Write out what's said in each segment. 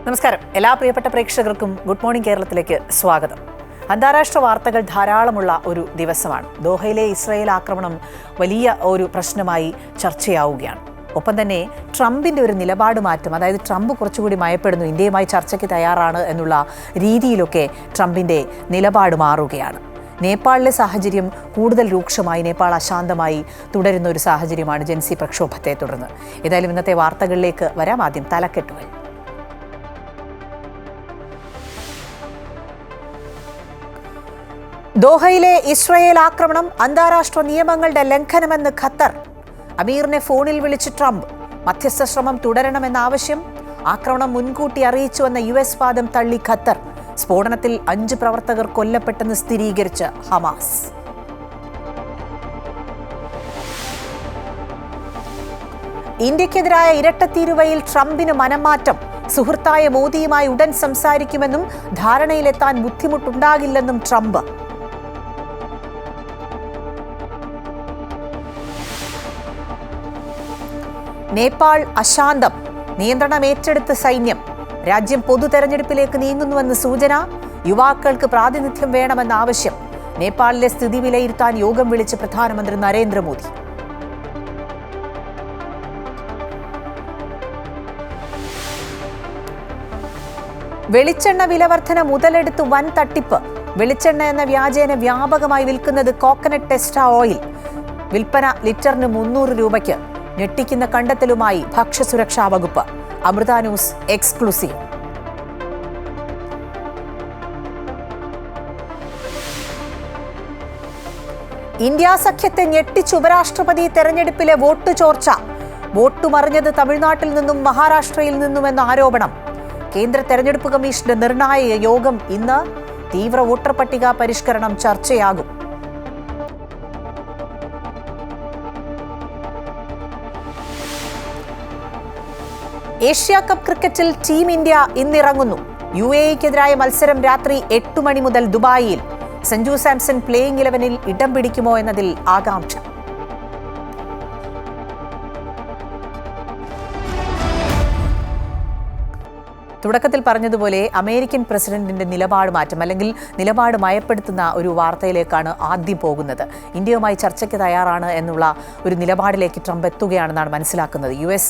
നമസ്കാരം. എല്ലാ പ്രിയപ്പെട്ട പ്രേക്ഷകർക്കും ഗുഡ് മോർണിംഗ് കേരളത്തിലേക്ക് സ്വാഗതം. അന്താരാഷ്ട്ര വാർത്തകൾ ധാരാളമുള്ള ഒരു ദിവസമാണ്. ദോഹയിലെ ഇസ്രായേൽ ആക്രമണം വലിയ ഒരു പ്രശ്നമായി ചർച്ചയാവുകയാണ്. ഒപ്പം തന്നെ ട്രംപിൻ്റെ ഒരു നിലപാട് മാറ്റം, അതായത് ട്രംപ് കുറച്ചുകൂടി മയപ്പെടുന്നു, ഇന്ത്യയുമായി ചർച്ചയ്ക്ക് തയ്യാറാണ് എന്നുള്ള രീതിയിലൊക്കെ ട്രംപിൻ്റെ നിലപാട് മാറുകയാണ്. നേപ്പാളിലെ സാഹചര്യം കൂടുതൽ രൂക്ഷമായി, നേപ്പാൾ അശാന്തമായി തുടരുന്ന ഒരു സാഹചര്യമാണ് ജൻസി പ്രക്ഷോഭത്തെ തുടർന്ന്. ഏതായാലും ഇന്നത്തെ വാർത്തകളിലേക്ക് വരാം. ആദ്യം തലക്കെട്ടുകൾ. ദോഹയിലെ ഇസ്രായേൽ ആക്രമണം അന്താരാഷ്ട്ര നിയമങ്ങളുടെ ലംഘനമെന്ന് ഖത്തർ. അമീറിനെ ഫോണിൽ വിളിച്ച് ട്രംപ്. മധ്യസ്ഥ ശ്രമം തുടരണമെന്ന ആവശ്യം. ആക്രമണം മുൻകൂട്ടി അറിയിച്ചുവെന്ന US വാദം തള്ളി ഖത്തർ. സ്ഫോടനത്തിൽ 5 പ്രവർത്തകർ കൊല്ലപ്പെട്ടെന്ന് സ്ഥിരീകരിച്ച് ഹമാസ്. ഇന്ത്യക്കെതിരായ ഇരട്ടത്തീരുവയിൽ ട്രംപിന് മനംമാറ്റം. സുഹൃത്തായ മോദിയുമായി ഉടൻ സംസാരിക്കുമെന്നും ധാരണയിലെത്താൻ ബുദ്ധിമുട്ടുണ്ടാകില്ലെന്നും ട്രംപ്. നേപ്പാൾ അശാന്തം. നിയന്ത്രണം ഏറ്റെടുത്ത സൈന്യം. രാജ്യം പൊതു തെരഞ്ഞെടുപ്പിലേക്ക് നീങ്ങുന്നുവെന്ന് സൂചന. യുവാക്കൾക്ക് പ്രാതിനിധ്യം വേണമെന്ന ആവശ്യം. നേപ്പാളിലെ സ്ഥിതി വിലയിരുത്താൻ യോഗം വിളിച്ച് പ്രധാനമന്ത്രി നരേന്ദ്രമോദി. വെളിച്ചെണ്ണ വിലവർധന മുതലെടുത്ത് വൻ തട്ടിപ്പ്. വെളിച്ചെണ്ണ എന്ന വ്യാജേന വ്യാപകമായി വിൽക്കുന്നത് കോക്കനട്ട് ടെസ്റ്റ ഓയിൽ. വിൽപ്പന ലിറ്ററിന് 300 രൂപയ്ക്ക്. ഞെട്ടിക്കുന്ന കണ്ടെത്തലുമായി ഭക്ഷ്യസുരക്ഷാ വകുപ്പ്. Amrita news exclusive. ഇന്ത്യ സഖ്യത്തെ ഞെട്ടിച്ച് ഉപരാഷ്ട്രപതി തെരഞ്ഞെടുപ്പിലെ വോട്ട് ചോർച്ച. വോട്ട് മറിഞ്ഞത് തമിഴ്നാട്ടിൽ നിന്നും മഹാരാഷ്ട്രയിൽ നിന്നുമെന്ന ആരോപണം. കേന്ദ്ര തെരഞ്ഞെടുപ്പ് കമ്മീഷന്റെ നിർണായക യോഗം ഇന്ന്. തീവ്ര വോട്ടർ പട്ടിക പരിഷ്കരണം ചർച്ചയാകും. ഏഷ്യ കപ്പ് ക്രിക്കറ്റിൽ ടീം ഇന്ത്യ ഇന്നിറങ്ങുന്നു. UAEക്കെതിരായ മത്സരം രാത്രി 8 മണി മുതൽ ദുബായിൽ. സഞ്ജു സാംസൺ പ്ലേയിംഗ് 11-ൽ ഇടം പിടിക്കുമോ എന്നതിൽ ആകാംക്ഷ. തുടക്കത്തിൽ പറഞ്ഞതുപോലെ അമേരിക്കൻ പ്രസിഡന്റിന്റെ നിലപാട് മാറ്റം, അല്ലെങ്കിൽ നിലപാട് മയപ്പെടുത്തുന്ന ഒരു വാർത്തയിലേക്കാണ് ആദ്യം പോകുന്നത്. ഇന്ത്യയുമായി ചർച്ചയ്ക്ക് തയ്യാറാണ് എന്നുള്ള ഒരു നിലപാടിലേക്ക് ട്രംപ് എത്തുകയാണെന്നാണ് മനസ്സിലാക്കുന്നത്. US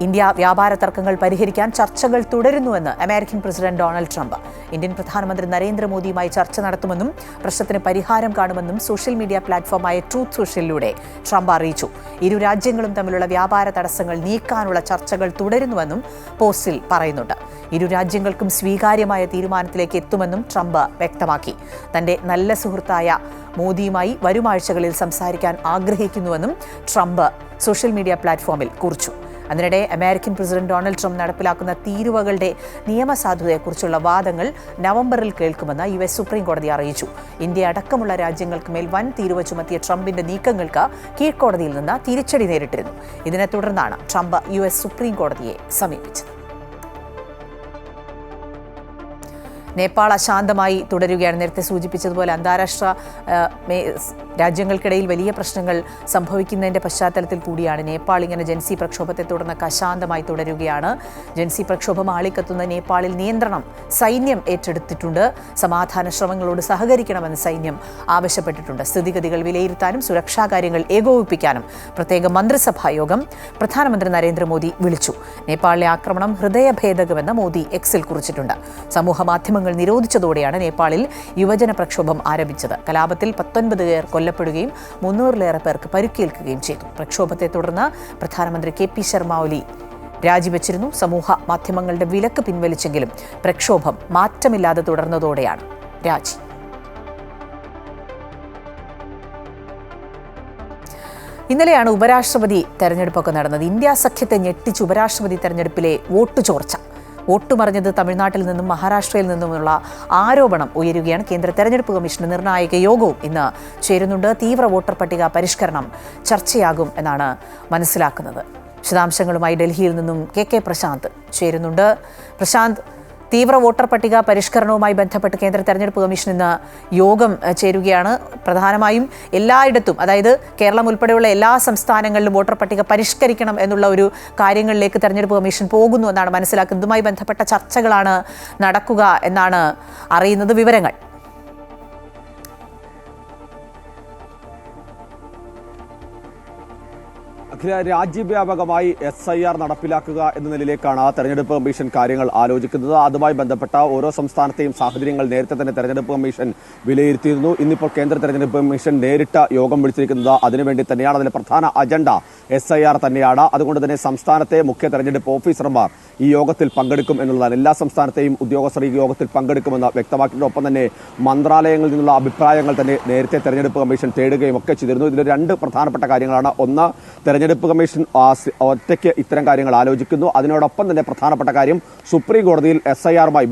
ഇന്ത്യ വ്യാപാര തർക്കങ്ങൾ പരിഹരിക്കാൻ ചർച്ചകൾ തുടരുന്നുവെന്ന് American president Donald Trump. Indian പ്രധാനമന്ത്രി നരേന്ദ്രമോദിയുമായി ചർച്ച നടത്തുമെന്നും പ്രശ്നത്തിന് പരിഹാരം കാണുമെന്നും സോഷ്യൽ മീഡിയ പ്ലാറ്റ്ഫോമായ ട്രൂത്ത് സോഷ്യലിലൂടെ ട്രംപ് അറിയിച്ചു. ഇരു രാജ്യങ്ങളും തമ്മിലുള്ള വ്യാപാര തടസ്സങ്ങൾ നീക്കാനുള്ള ചർച്ചകൾ തുടരുന്നുവെന്നും പോസ്റ്റിൽ പറയുന്നുണ്ട്. ഇരു രാജ്യങ്ങൾക്കും സ്വീകാര്യമായ തീരുമാനത്തിലേക്ക് എത്തുമെന്നും ട്രംപ് വ്യക്തമാക്കി. തന്റെ നല്ല സുഹൃത്തായ മോദിയുമായി വരും ആഴ്ചകളിൽ സംസാരിക്കാൻ ആഗ്രഹിക്കുന്നുവെന്നും ട്രംപ് സോഷ്യൽ മീഡിയ പ്ലാറ്റ്ഫോമിൽ കുറിച്ചു. അതിനിടെ അമേരിക്കൻ പ്രസിഡന്റ് ഡൊണാൾഡ് ട്രംപ് നടപ്പിലാക്കുന്ന തീരുവകളുടെ നിയമസാധുതയെക്കുറിച്ചുള്ള വാദങ്ങൾ നവംബറിൽ കേൾക്കുമെന്ന് US സുപ്രീം കോടതി അറിയിച്ചു. ഇന്ത്യ അടക്കമുള്ള രാജ്യങ്ങൾക്ക് മേൽ വൻ തീരുവ ചുമത്തിയ ട്രംപിന്റെ നീക്കങ്ങൾക്ക് കീഴ്ക്കോടതിയിൽ നിന്ന് തിരിച്ചടി നേരിട്ടിരുന്നു. ഇതിനെ തുടർന്നാണ് ട്രംപ് US സുപ്രീം കോടതിയെ സമീപിച്ചത്. നേപ്പാൾ അശാന്തമായി തുടരുകയാണ്. നേരത്തെ സൂചിപ്പിച്ചതുപോലെ അന്താരാഷ്ട്ര രാജ്യങ്ങൾക്കിടയിൽ വലിയ പ്രശ്നങ്ങൾ സംഭവിക്കുന്നതിൻ്റെ പശ്ചാത്തലത്തിൽ കൂടിയാണ് നേപ്പാൾ ഇങ്ങനെ ജൻസി പ്രക്ഷോഭത്തെ തുടർന്നൊക്കെ അശാന്തമായി തുടരുകയാണ്. ജൻസി പ്രക്ഷോഭം ആളിക്കത്തുന്ന നേപ്പാളിൽ നിയന്ത്രണം സൈന്യം ഏറ്റെടുത്തിട്ടുണ്ട്. സമാധാന ശ്രമങ്ങളോട് സഹകരിക്കണമെന്ന് സൈന്യം ആവശ്യപ്പെട്ടിട്ടുണ്ട്. സ്ഥിതിഗതികൾ വിലയിരുത്താനും സുരക്ഷാ കാര്യങ്ങൾ ഏകോപിപ്പിക്കാനും പ്രത്യേക മന്ത്രിസഭാ യോഗം പ്രധാനമന്ത്രി നരേന്ദ്രമോദി വിളിച്ചു. നേപ്പാളിലെ ആക്രമണം ഹൃദയഭേദകമെന്ന് മോദി എക്സിൽ കുറിച്ചിട്ടുണ്ട്. സമൂഹ മാധ്യമങ്ങൾ നിരോധിച്ചതോടെയാണ് നേപ്പാളിൽ യുവജന പ്രക്ഷോഭം ആരംഭിച്ചത്. കലാപത്തിൽ 19 പേർ കൊല്ലപ്പെടുകയും 300-ലേറെ പേർക്ക് പരിക്കേൽക്കുകയും ചെയ്തു. പ്രക്ഷോഭത്തെ തുടർന്ന് പ്രധാനമന്ത്രി KP ശർമ്മ ഒലി രാജിവെച്ചിരുന്നു. സമൂഹ മാധ്യമങ്ങളുടെ വിലക്ക് പിൻവലിച്ചെങ്കിലും പ്രക്ഷോഭം മാറ്റമില്ലാതെ തുടർന്നതോടെയാണ് രാജി. ഇന്നലെയാണ് ഉപരാഷ്ട്രപതി തെരഞ്ഞെടുപ്പൊക്കെ നടന്നത്. ഇന്ത്യ സഖ്യത്തെ ഞെട്ടിച്ച് ഉപരാഷ്ട്രപതി തെരഞ്ഞെടുപ്പിലെ വോട്ട് ചോർച്ച. വോട്ട് മറിഞ്ഞത് തമിഴ്നാട്ടിൽ നിന്നും മഹാരാഷ്ട്രയിൽ നിന്നുമുള്ള ആരോപണം ഉയരുകയാണ്. കേന്ദ്ര തെരഞ്ഞെടുപ്പ് കമ്മീഷന്റെ നിർണായക യോഗവും ഇന്ന് ചേരുന്നുണ്ട്. തീവ്ര വോട്ടർ പട്ടിക പരിഷ്കരണം ചർച്ചയാകും എന്നാണ് മനസ്സിലാക്കുന്നത്. വിശദാംശങ്ങളുമായി ഡൽഹിയിൽ നിന്നും KK പ്രശാന്ത് ചേരുന്നുണ്ട്. പ്രശാന്ത്, തീവ്ര വോട്ടർ പട്ടിക പരിഷ്കരണവുമായി ബന്ധപ്പെട്ട് കേന്ദ്ര തെരഞ്ഞെടുപ്പ് കമ്മീഷൻ ഇന്ന് യോഗം ചേരുകയാണ്. പ്രധാനമായും എല്ലായിടത്തും, അതായത് കേരളം ഉൾപ്പെടെയുള്ള എല്ലാ സംസ്ഥാനങ്ങളിലും വോട്ടർ പട്ടിക പരിഷ്കരിക്കണം എന്നുള്ള ഒരു കാര്യങ്ങളിലേക്ക് തെരഞ്ഞെടുപ്പ് കമ്മീഷൻ പോകുന്നു എന്നാണ് മനസ്സിലാക്കുന്നത്. ഇതുമായി ബന്ധപ്പെട്ട ചർച്ചകളാണ് നടക്കുക എന്നാണ് അറിയുന്നത്. വിവരങ്ങൾ രാജ്യവ്യാപകമായി SIR നടപ്പിലാക്കുക എന്ന നിലയിലേക്കാണ് തെരഞ്ഞെടുപ്പ് കമ്മീഷൻ കാര്യങ്ങൾ ആലോചിക്കുന്നത്. അതുമായി ബന്ധപ്പെട്ട ഓരോ സംസ്ഥാനത്തെയും സാഹചര്യങ്ങൾ നേരത്തെ തന്നെ തെരഞ്ഞെടുപ്പ് കമ്മീഷൻ വിലയിരുത്തിയിരുന്നു. ഇന്നിപ്പോൾ കേന്ദ്ര തെരഞ്ഞെടുപ്പ് കമ്മീഷൻ നേരിട്ട യോഗം വിളിച്ചിരിക്കുന്നത് അതിനുവേണ്ടി തന്നെയാണ്. അതിലെ പ്രധാന അജണ്ട SIR തന്നെയാണ്. അതുകൊണ്ട് തന്നെ സംസ്ഥാനത്തെ മുഖ്യ തെരഞ്ഞെടുപ്പ് ഓഫീസർമാർ ഈ യോഗത്തിൽ പങ്കെടുക്കും എന്നുള്ളതാണ്. എല്ലാ സംസ്ഥാനത്തെയും ഉദ്യോഗസ്ഥർ ഈ യോഗത്തിൽ പങ്കെടുക്കുമെന്ന് വ്യക്തമാക്കിയതോടൊപ്പം തന്നെ മന്ത്രാലയങ്ങളിൽ നിന്നുള്ള അഭിപ്രായങ്ങൾ തന്നെ നേരത്തെ തെരഞ്ഞെടുപ്പ് കമ്മീഷൻ തേടുകയും ഒക്കെ ചെയ്തിരുന്നു. ഇതിൽ രണ്ട് പ്രധാനപ്പെട്ട കാര്യങ്ങളാണ്. ഒന്ന്, തെരഞ്ഞെടുപ്പ് കമ്മീഷൻ ഒറ്റയ്ക്ക് ഇത്തരം കാര്യങ്ങൾ ആലോചിക്കുന്നു. അതിനോടൊപ്പം തന്നെ പ്രധാനപ്പെട്ട കാര്യം, സുപ്രീം കോടതിയിൽ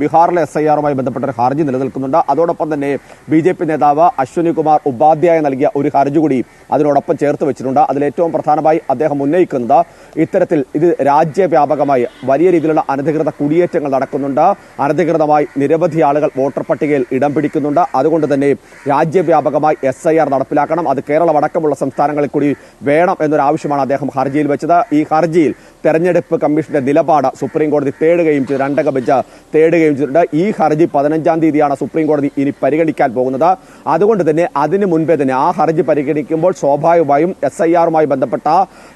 ബീഹാറിലെ SIR-മായി ബന്ധപ്പെട്ട ഒരു ഹർജി നിലനിൽക്കുന്നുണ്ട്. അതോടൊപ്പം തന്നെ BJP നേതാവ് അശ്വനി കുമാർ ഉപാധ്യായ നൽകിയ ഒരു ഹർജി കൂടി അതിനോടൊപ്പം ചേർത്ത് വെച്ചിട്ടുണ്ട്. അതിലേറ്റവും പ്രധാനമായി അദ്ദേഹം ഉന്നയിക്കുന്നത് ഇത്തരത്തിൽ ഇത് രാജ്യവ്യാപകമായി വലിയ രീതിയിലുള്ള അനധികൃത കുടിയേറ്റങ്ങൾ നടക്കുന്നുണ്ട്. അനധികൃതമായി നിരവധി ആളുകൾ വോട്ടർ പട്ടികയിൽ ഇടം പിടിക്കുന്നുണ്ട്. അതുകൊണ്ട് തന്നെ രാജ്യവ്യാപകമായി SIR നടപ്പിലാക്കണം. അത് കേരളം അടക്കമുള്ള സംസ്ഥാനങ്ങളിൽ കൂടി വേണം എന്നൊരു ആവശ്യമാണ് അദ്ദേഹം ഹർജിയിൽ വെച്ചത്. ഈ ഹർജിയിൽ തെരഞ്ഞെടുപ്പ് കമ്മീഷന്റെ നിലപാട് സുപ്രീം കോടതി തേടുകയും ചെയ്തു. രണ്ടംഗ ബെഞ്ച് തേടുകയും ചെയ്തിട്ടുണ്ട്. ഈ ഹർജി 15-ാം തീയതിയാണ് സുപ്രീം കോടതി ഇനി പരിഗണിക്കാൻ പോകുന്നത്. അതുകൊണ്ട് തന്നെ അതിന് മുൻപേ തന്നെ ആ ഹർജി പരിഗണിക്കുമ്പോൾ സ്വാഭാവികമായും SIR-മായി ബന്ധപ്പെട്ട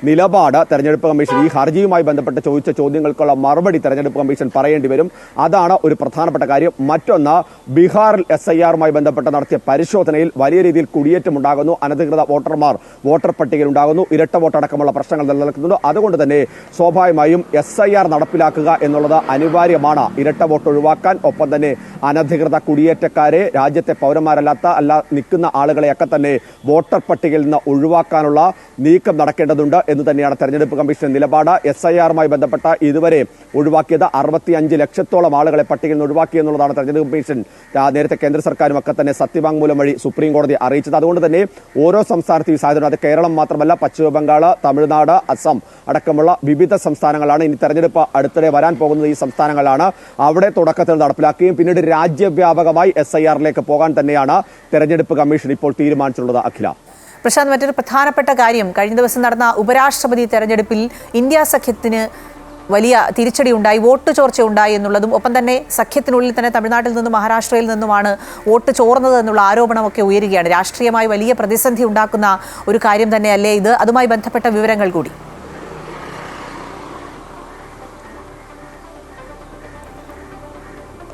നിലപാട് തെരഞ്ഞെടുപ്പ് കമ്മീഷൻ ഈ ഹർജിയുമായി ബന്ധപ്പെട്ട് ചോദിച്ച ചോദ്യങ്ങൾക്കുള്ള മറുപടി തെരഞ്ഞെടുപ്പ് കമ്മീഷൻ പറയേണ്ടി വരും. അതാണ് ഒരു പ്രധാനപ്പെട്ട കാര്യം. മറ്റൊന്ന്, ബീഹാറിൽ SIR-മായി ബന്ധപ്പെട്ട് നടത്തിയ പരിശോധനയിൽ വലിയ രീതിയിൽ കുടിയേറ്റം ഉണ്ടാകുന്നു. അനധികൃത വോട്ടർമാർ വോട്ടർ പട്ടികയിൽ ഉണ്ടാകുന്നു. ഇരട്ട വോട്ടടക്കമുള്ള പ്രശ്നങ്ങൾ നിലനിൽക്കുന്നുണ്ട്. അതുകൊണ്ട് തന്നെ സ്വാഭാവികമായും SIR നടപ്പിലാക്കുക എന്നുള്ളത് അനിവാര്യമാണ്. ഇരട്ട വോട്ട് ഒഴിവാക്കാൻ, ഒപ്പം തന്നെ അനധികൃത കുടിയേറ്റക്കാരെ, രാജ്യത്തെ പൗരന്മാരല്ലാത്ത നിൽക്കുന്ന ആളുകളെയൊക്കെ തന്നെ വോട്ടർ പട്ടികയിൽ നിന്ന് ഒഴിവാക്കാനുള്ള നീക്കം നടക്കേണ്ടതുണ്ട് എന്ന് തന്നെയാണ് തെരഞ്ഞെടുപ്പ് കമ്മീഷന്റെ നിലപാട്. SIR-മായി ബന്ധപ്പെട്ട ഇതുവരെ ഒഴിവാക്കിയത് 65 ലക്ഷത്തോളം ആളുകളെ പട്ടികയിൽ നിന്ന് ഒഴിവാക്കി എന്നുള്ളതാണ് തെരഞ്ഞെടുപ്പ് കമ്മീഷൻ നേരത്തെ കേന്ദ്ര സർക്കാരും ഒക്കെ തന്നെ സത്യവാങ്മൂലം വഴി സുപ്രീം കോടതി അറിയിച്ചത്. അതുകൊണ്ട് തന്നെ ഓരോ സംസ്ഥാനത്തും ഈ സാഹചര്യം, അത് കേരളം മാത്രമല്ല, പശ്ചിമ ബംഗാൾ, തമിഴ്നാട്, അസം അടക്കമുള്ള വിവിധ സംസ്ഥാനങ്ങളാണ്. ഇനി തെരഞ്ഞെടുപ്പ് അടുത്തിടെ വരാൻ പോകുന്നത് ഈ സംസ്ഥാനങ്ങളാണ്. അവിടെ തുടക്കത്തിൽ നടപ്പിലാക്കുകയും പിന്നീട് രാജ്യവ്യാപകമായി SIR-ലേക്ക് പോകാൻ തന്നെയാണ് തെരഞ്ഞെടുപ്പ് കമ്മീഷൻ ഇപ്പോൾ തീരുമാനിച്ചിട്ടുള്ളത്. അഖില, പ്രശാന്ത്, മറ്റൊരു പ്രധാനപ്പെട്ട കാര്യം, കഴിഞ്ഞ ദിവസം നടന്ന ഉപരാഷ്ട്രപതി തെരഞ്ഞെടുപ്പിൽ ഇന്ത്യ സഖ്യത്തിന് വലിയ തിരിച്ചടി ഉണ്ടായി, വോട്ട് ചോർച്ച ഉണ്ടായി എന്നുള്ളതും, ഒപ്പം തന്നെ സഖ്യത്തിനുള്ളിൽ തന്നെ തമിഴ്നാട്ടിൽ നിന്നും മഹാരാഷ്ട്രയിൽ നിന്നുമാണ് വോട്ട് ചോർന്നത് എന്നുള്ള ആരോപണമൊക്കെ ഉയരുകയാണ്. രാഷ്ട്രീയമായി വലിയ പ്രതിസന്ധി ഉണ്ടാക്കുന്ന ഒരു കാര്യം തന്നെയല്ലേ ഇത്? അതുമായി ബന്ധപ്പെട്ട വിവരങ്ങൾ കൂടി.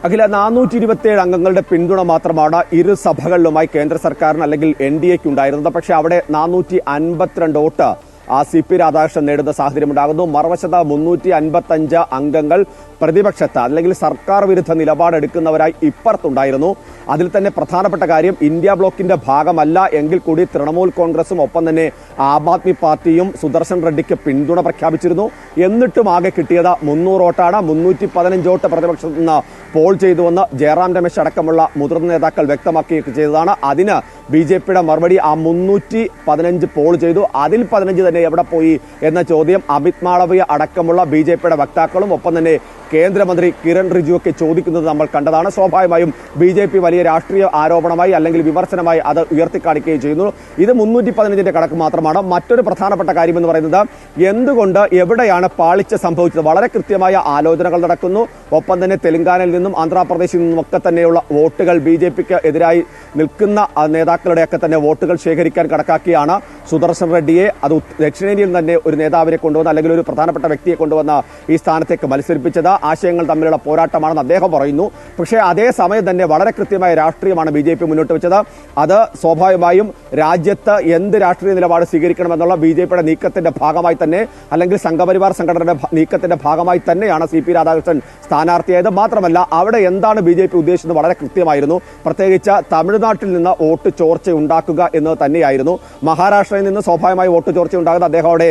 അഖില, 427 അംഗങ്ങളുടെ പിന്തുണ മാത്രമാണ് ഇരു സഭകളിലുമായി കേന്ദ്ര സർക്കാരിന് അല്ലെങ്കിൽ NDA-ക്ക് ഉണ്ടായിരുന്നത്. പക്ഷേ അവിടെ 452 വോട്ട് CP രാധാകൃഷ്ണൻ നേടുന്ന സാഹചര്യം ഉണ്ടാകുന്നു. മറുവശത്ത് 355 അംഗങ്ങൾ പ്രതിപക്ഷത്ത് അല്ലെങ്കിൽ സർക്കാർ വിരുദ്ധ നിലപാടെടുക്കുന്നവരായി ഇപ്പുറത്തുണ്ടായിരുന്നു. അതിൽ തന്നെ പ്രധാനപ്പെട്ട കാര്യം, ഇന്ത്യ ബ്ലോക്കിന്റെ ഭാഗമല്ല എങ്കിൽ കൂടി തൃണമൂൽ കോൺഗ്രസും ഒപ്പം തന്നെ ആം ആദ്മി പാർട്ടിയും സുദർശൻ റെഡ്ഡിക്ക് പിന്തുണ പ്രഖ്യാപിച്ചിരുന്നു. എന്നിട്ടും ആകെ കിട്ടിയത് 300 വോട്ടാണ്. 315 വോട്ട് പ്രതിപക്ഷത്ത് നിന്ന് പോൾ ചെയ്തുവെന്ന് ജയറാം രമേശ് അടക്കമുള്ള മുതിർന്ന നേതാക്കൾ വ്യക്തമാക്കുകയൊക്കെ ചെയ്തതാണ്. അതിന് BJP-യുടെ മറുപടി, ആ 315 പോൾ ചെയ്തു, അതിൽ 15 തന്നെ എവിടെ പോയി എന്ന ചോദ്യം അമിത് മാളവ്യ അടക്കമുള്ള BJP-യുടെ വക്താക്കളും ഒപ്പം തന്നെ കേന്ദ്രമന്ത്രി കിരൺ റിജിജുവൊക്കെ ചോദിക്കുന്നത് നമ്മൾ കണ്ടതാണ്. സ്വാഭാവികമായും BJP വലിയ രാഷ്ട്രീയ ആരോപണമായി അല്ലെങ്കിൽ വിമർശനമായി അത് ഉയർത്തിക്കാണിക്കുകയും ചെയ്യുന്നു. ഇത് 315-ന്റെ കണക്ക് മാത്രമാണ്. മറ്റൊരു പ്രധാനപ്പെട്ട കാര്യം എന്ന് പറയുന്നത്, എന്തുകൊണ്ട് എവിടെയാണ് പാളിച്ച സംഭവിച്ചത്? വളരെ കൃത്യമായ ആലോചനകൾ നടക്കുന്നു. ഒപ്പം തന്നെ തെലങ്കാനയിൽ നിന്നും ആന്ധ്രാപ്രദേശിൽ നിന്നും ഒക്കെ തന്നെയുള്ള വോട്ടുകൾ BJP-ക്ക് എതിരായി നിൽക്കുന്ന നേതാക്കളുടെയൊക്കെ തന്നെ വോട്ടുകൾ ശേഖരിക്കാൻ കണക്കാക്കിയാണ് സുദർശൻ റെഡ്ഡിയെ, അത് ദക്ഷിണേന്ത്യയിൽ തന്നെ ഒരു നേതാവിനെ കൊണ്ടുവന്ന് അല്ലെങ്കിൽ ഒരു പ്രധാനപ്പെട്ട വ്യക്തിയെ കൊണ്ടുവന്ന് ഈ സ്ഥാനത്തേക്ക് മത്സരിപ്പിച്ചത്. ആശയങ്ങൾ തമ്മിലുള്ള പോരാട്ടമാണെന്ന് അദ്ദേഹം പറയുന്നു. പക്ഷേ അതേസമയം തന്നെ വളരെ കൃത്യമായ രാഷ്ട്രീയമാണ് BJP മുന്നോട്ട് വെച്ചത്. അത് സ്വാഭാവികമായും രാജ്യത്ത് എന്ത് രാഷ്ട്രീയ നിലപാട് സ്വീകരിക്കണമെന്നുള്ള BJP-യുടെ നീക്കത്തിന്റെ ഭാഗമായി തന്നെ അല്ലെങ്കിൽ സംഘപരിവാർ സംഘടനയുടെ നീക്കത്തിന്റെ ഭാഗമായി തന്നെയാണ് CP രാധാകൃഷ്ണൻ സ്ഥാനാർത്ഥിയായത്. മാത്രമല്ല, അവിടെ എന്താണ് BJP ഉദ്ദേശിച്ചത് വളരെ കൃത്യമായിരുന്നു. പ്രത്യേകിച്ച് തമിഴ്നാട്ടിൽ നിന്ന് വോട്ട് ചോർച്ച ഉണ്ടാക്കുക എന്നത് തന്നെയായിരുന്നു. മഹാരാഷ്ട്രയിൽ നിന്ന് സ്വാഭാവികമായി വോട്ട് ചോർച്ച ഉണ്ടാകുന്നത് അദ്ദേഹം അവിടെ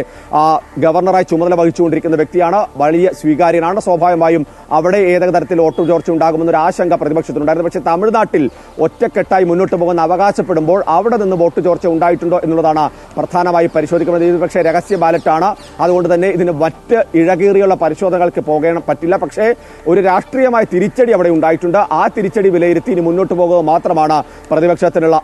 ഗവർണറായി ചുമതല വഹിച്ചുകൊണ്ടിരിക്കുന്ന വ്യക്തിയാണ്, വലിയ സ്വീകാര്യനാണ്. സ്വാഭാവികമായും അവിടെ ഏതൊക്കെ തരത്തിൽ വോട്ട് ചോർച്ച ഉണ്ടാകുമെന്നൊരു ഒരു ആശങ്ക പ്രതിപക്ഷത്തിനുണ്ടായിരുന്നു. പക്ഷേ തമിഴ്നാട്ടിൽ ഒറ്റക്കെട്ടായി മുന്നോട്ട് പോകുന്ന അവകാശപ്പെടുമ്പോൾ അവിടെ നിന്ന് വോട്ട് ചോർച്ച ഉണ്ടായിട്ടുണ്ടോ എന്നുള്ളതാണ് പ്രധാനമായി പരിശോധിക്കുന്നത്. ഇത് പക്ഷേ രഹസ്യ ബാലറ്റാണ്, അതുകൊണ്ട് തന്നെ ഇതിന് മറ്റ് ഇഴകീറിയുള്ള പരിശോധനകൾക്ക് പോകാൻ പറ്റില്ല. പക്ഷേ ഒരു രാഷ്ട്രീയമായ തിരിച്ചടി അവിടെ ഉണ്ടായിട്ടുണ്ട്. ആ തിരിച്ചടി വിലയിരുത്തി ഇനി മുന്നോട്ട് പോകുക മാത്രമാണ് പ്രതിപക്ഷത്തിനുള്ള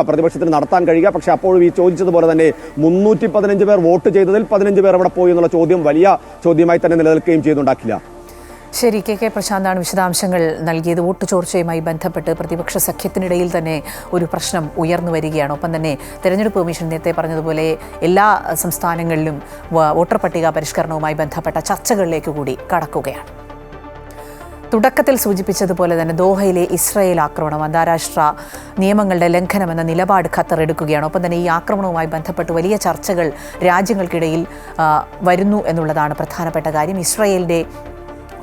പ്രതിപക്ഷത്തിന് നടത്താൻ കഴിയുക. പക്ഷേ അപ്പോഴും ഈ ചോദിച്ചതുപോലെ തന്നെ 315 പേർ വോട്ട് ചെയ്തതിൽ 15 പേർ അവിടെ പോയി എന്നുള്ള ചോദ്യം വലിയ ചോദ്യമായി തന്നെ നിലനിൽക്കുകയും ചെയ്യുന്നുണ്ടാക്കില്ല. ശരി, കെ പ്രശാന്താണ് വിശദാംശങ്ങൾ നൽകിയത്. വോട്ട് ചോർച്ചയുമായി ബന്ധപ്പെട്ട് പ്രതിപക്ഷ സഖ്യത്തിനിടയിൽ തന്നെ ഒരു പ്രശ്നം ഉയർന്നു വരികയാണ്. ഒപ്പം തന്നെ തെരഞ്ഞെടുപ്പ് കമ്മീഷൻ നേരത്തെ പറഞ്ഞതുപോലെ എല്ലാ സംസ്ഥാനങ്ങളിലും വോട്ടർ പട്ടിക പരിഷ്കരണവുമായി ബന്ധപ്പെട്ട ചർച്ചകളിലേക്ക് കൂടി കടക്കുകയാണ്. തുടക്കത്തിൽ സൂചിപ്പിച്ചതുപോലെ തന്നെ ദോഹയിലെ ഇസ്രായേൽ ആക്രമണം അന്താരാഷ്ട്ര നിയമങ്ങളുടെ ലംഘനമെന്ന നിലപാട് ഖത്തർ എടുക്കുകയാണ്. ഒപ്പം തന്നെ ഈ ആക്രമണവുമായി ബന്ധപ്പെട്ട് വലിയ ചർച്ചകൾ രാജ്യങ്ങൾക്കിടയിൽ വരുന്നു എന്നുള്ളതാണ് പ്രധാനപ്പെട്ട കാര്യം. ഇസ്രായേലിൻ്റെ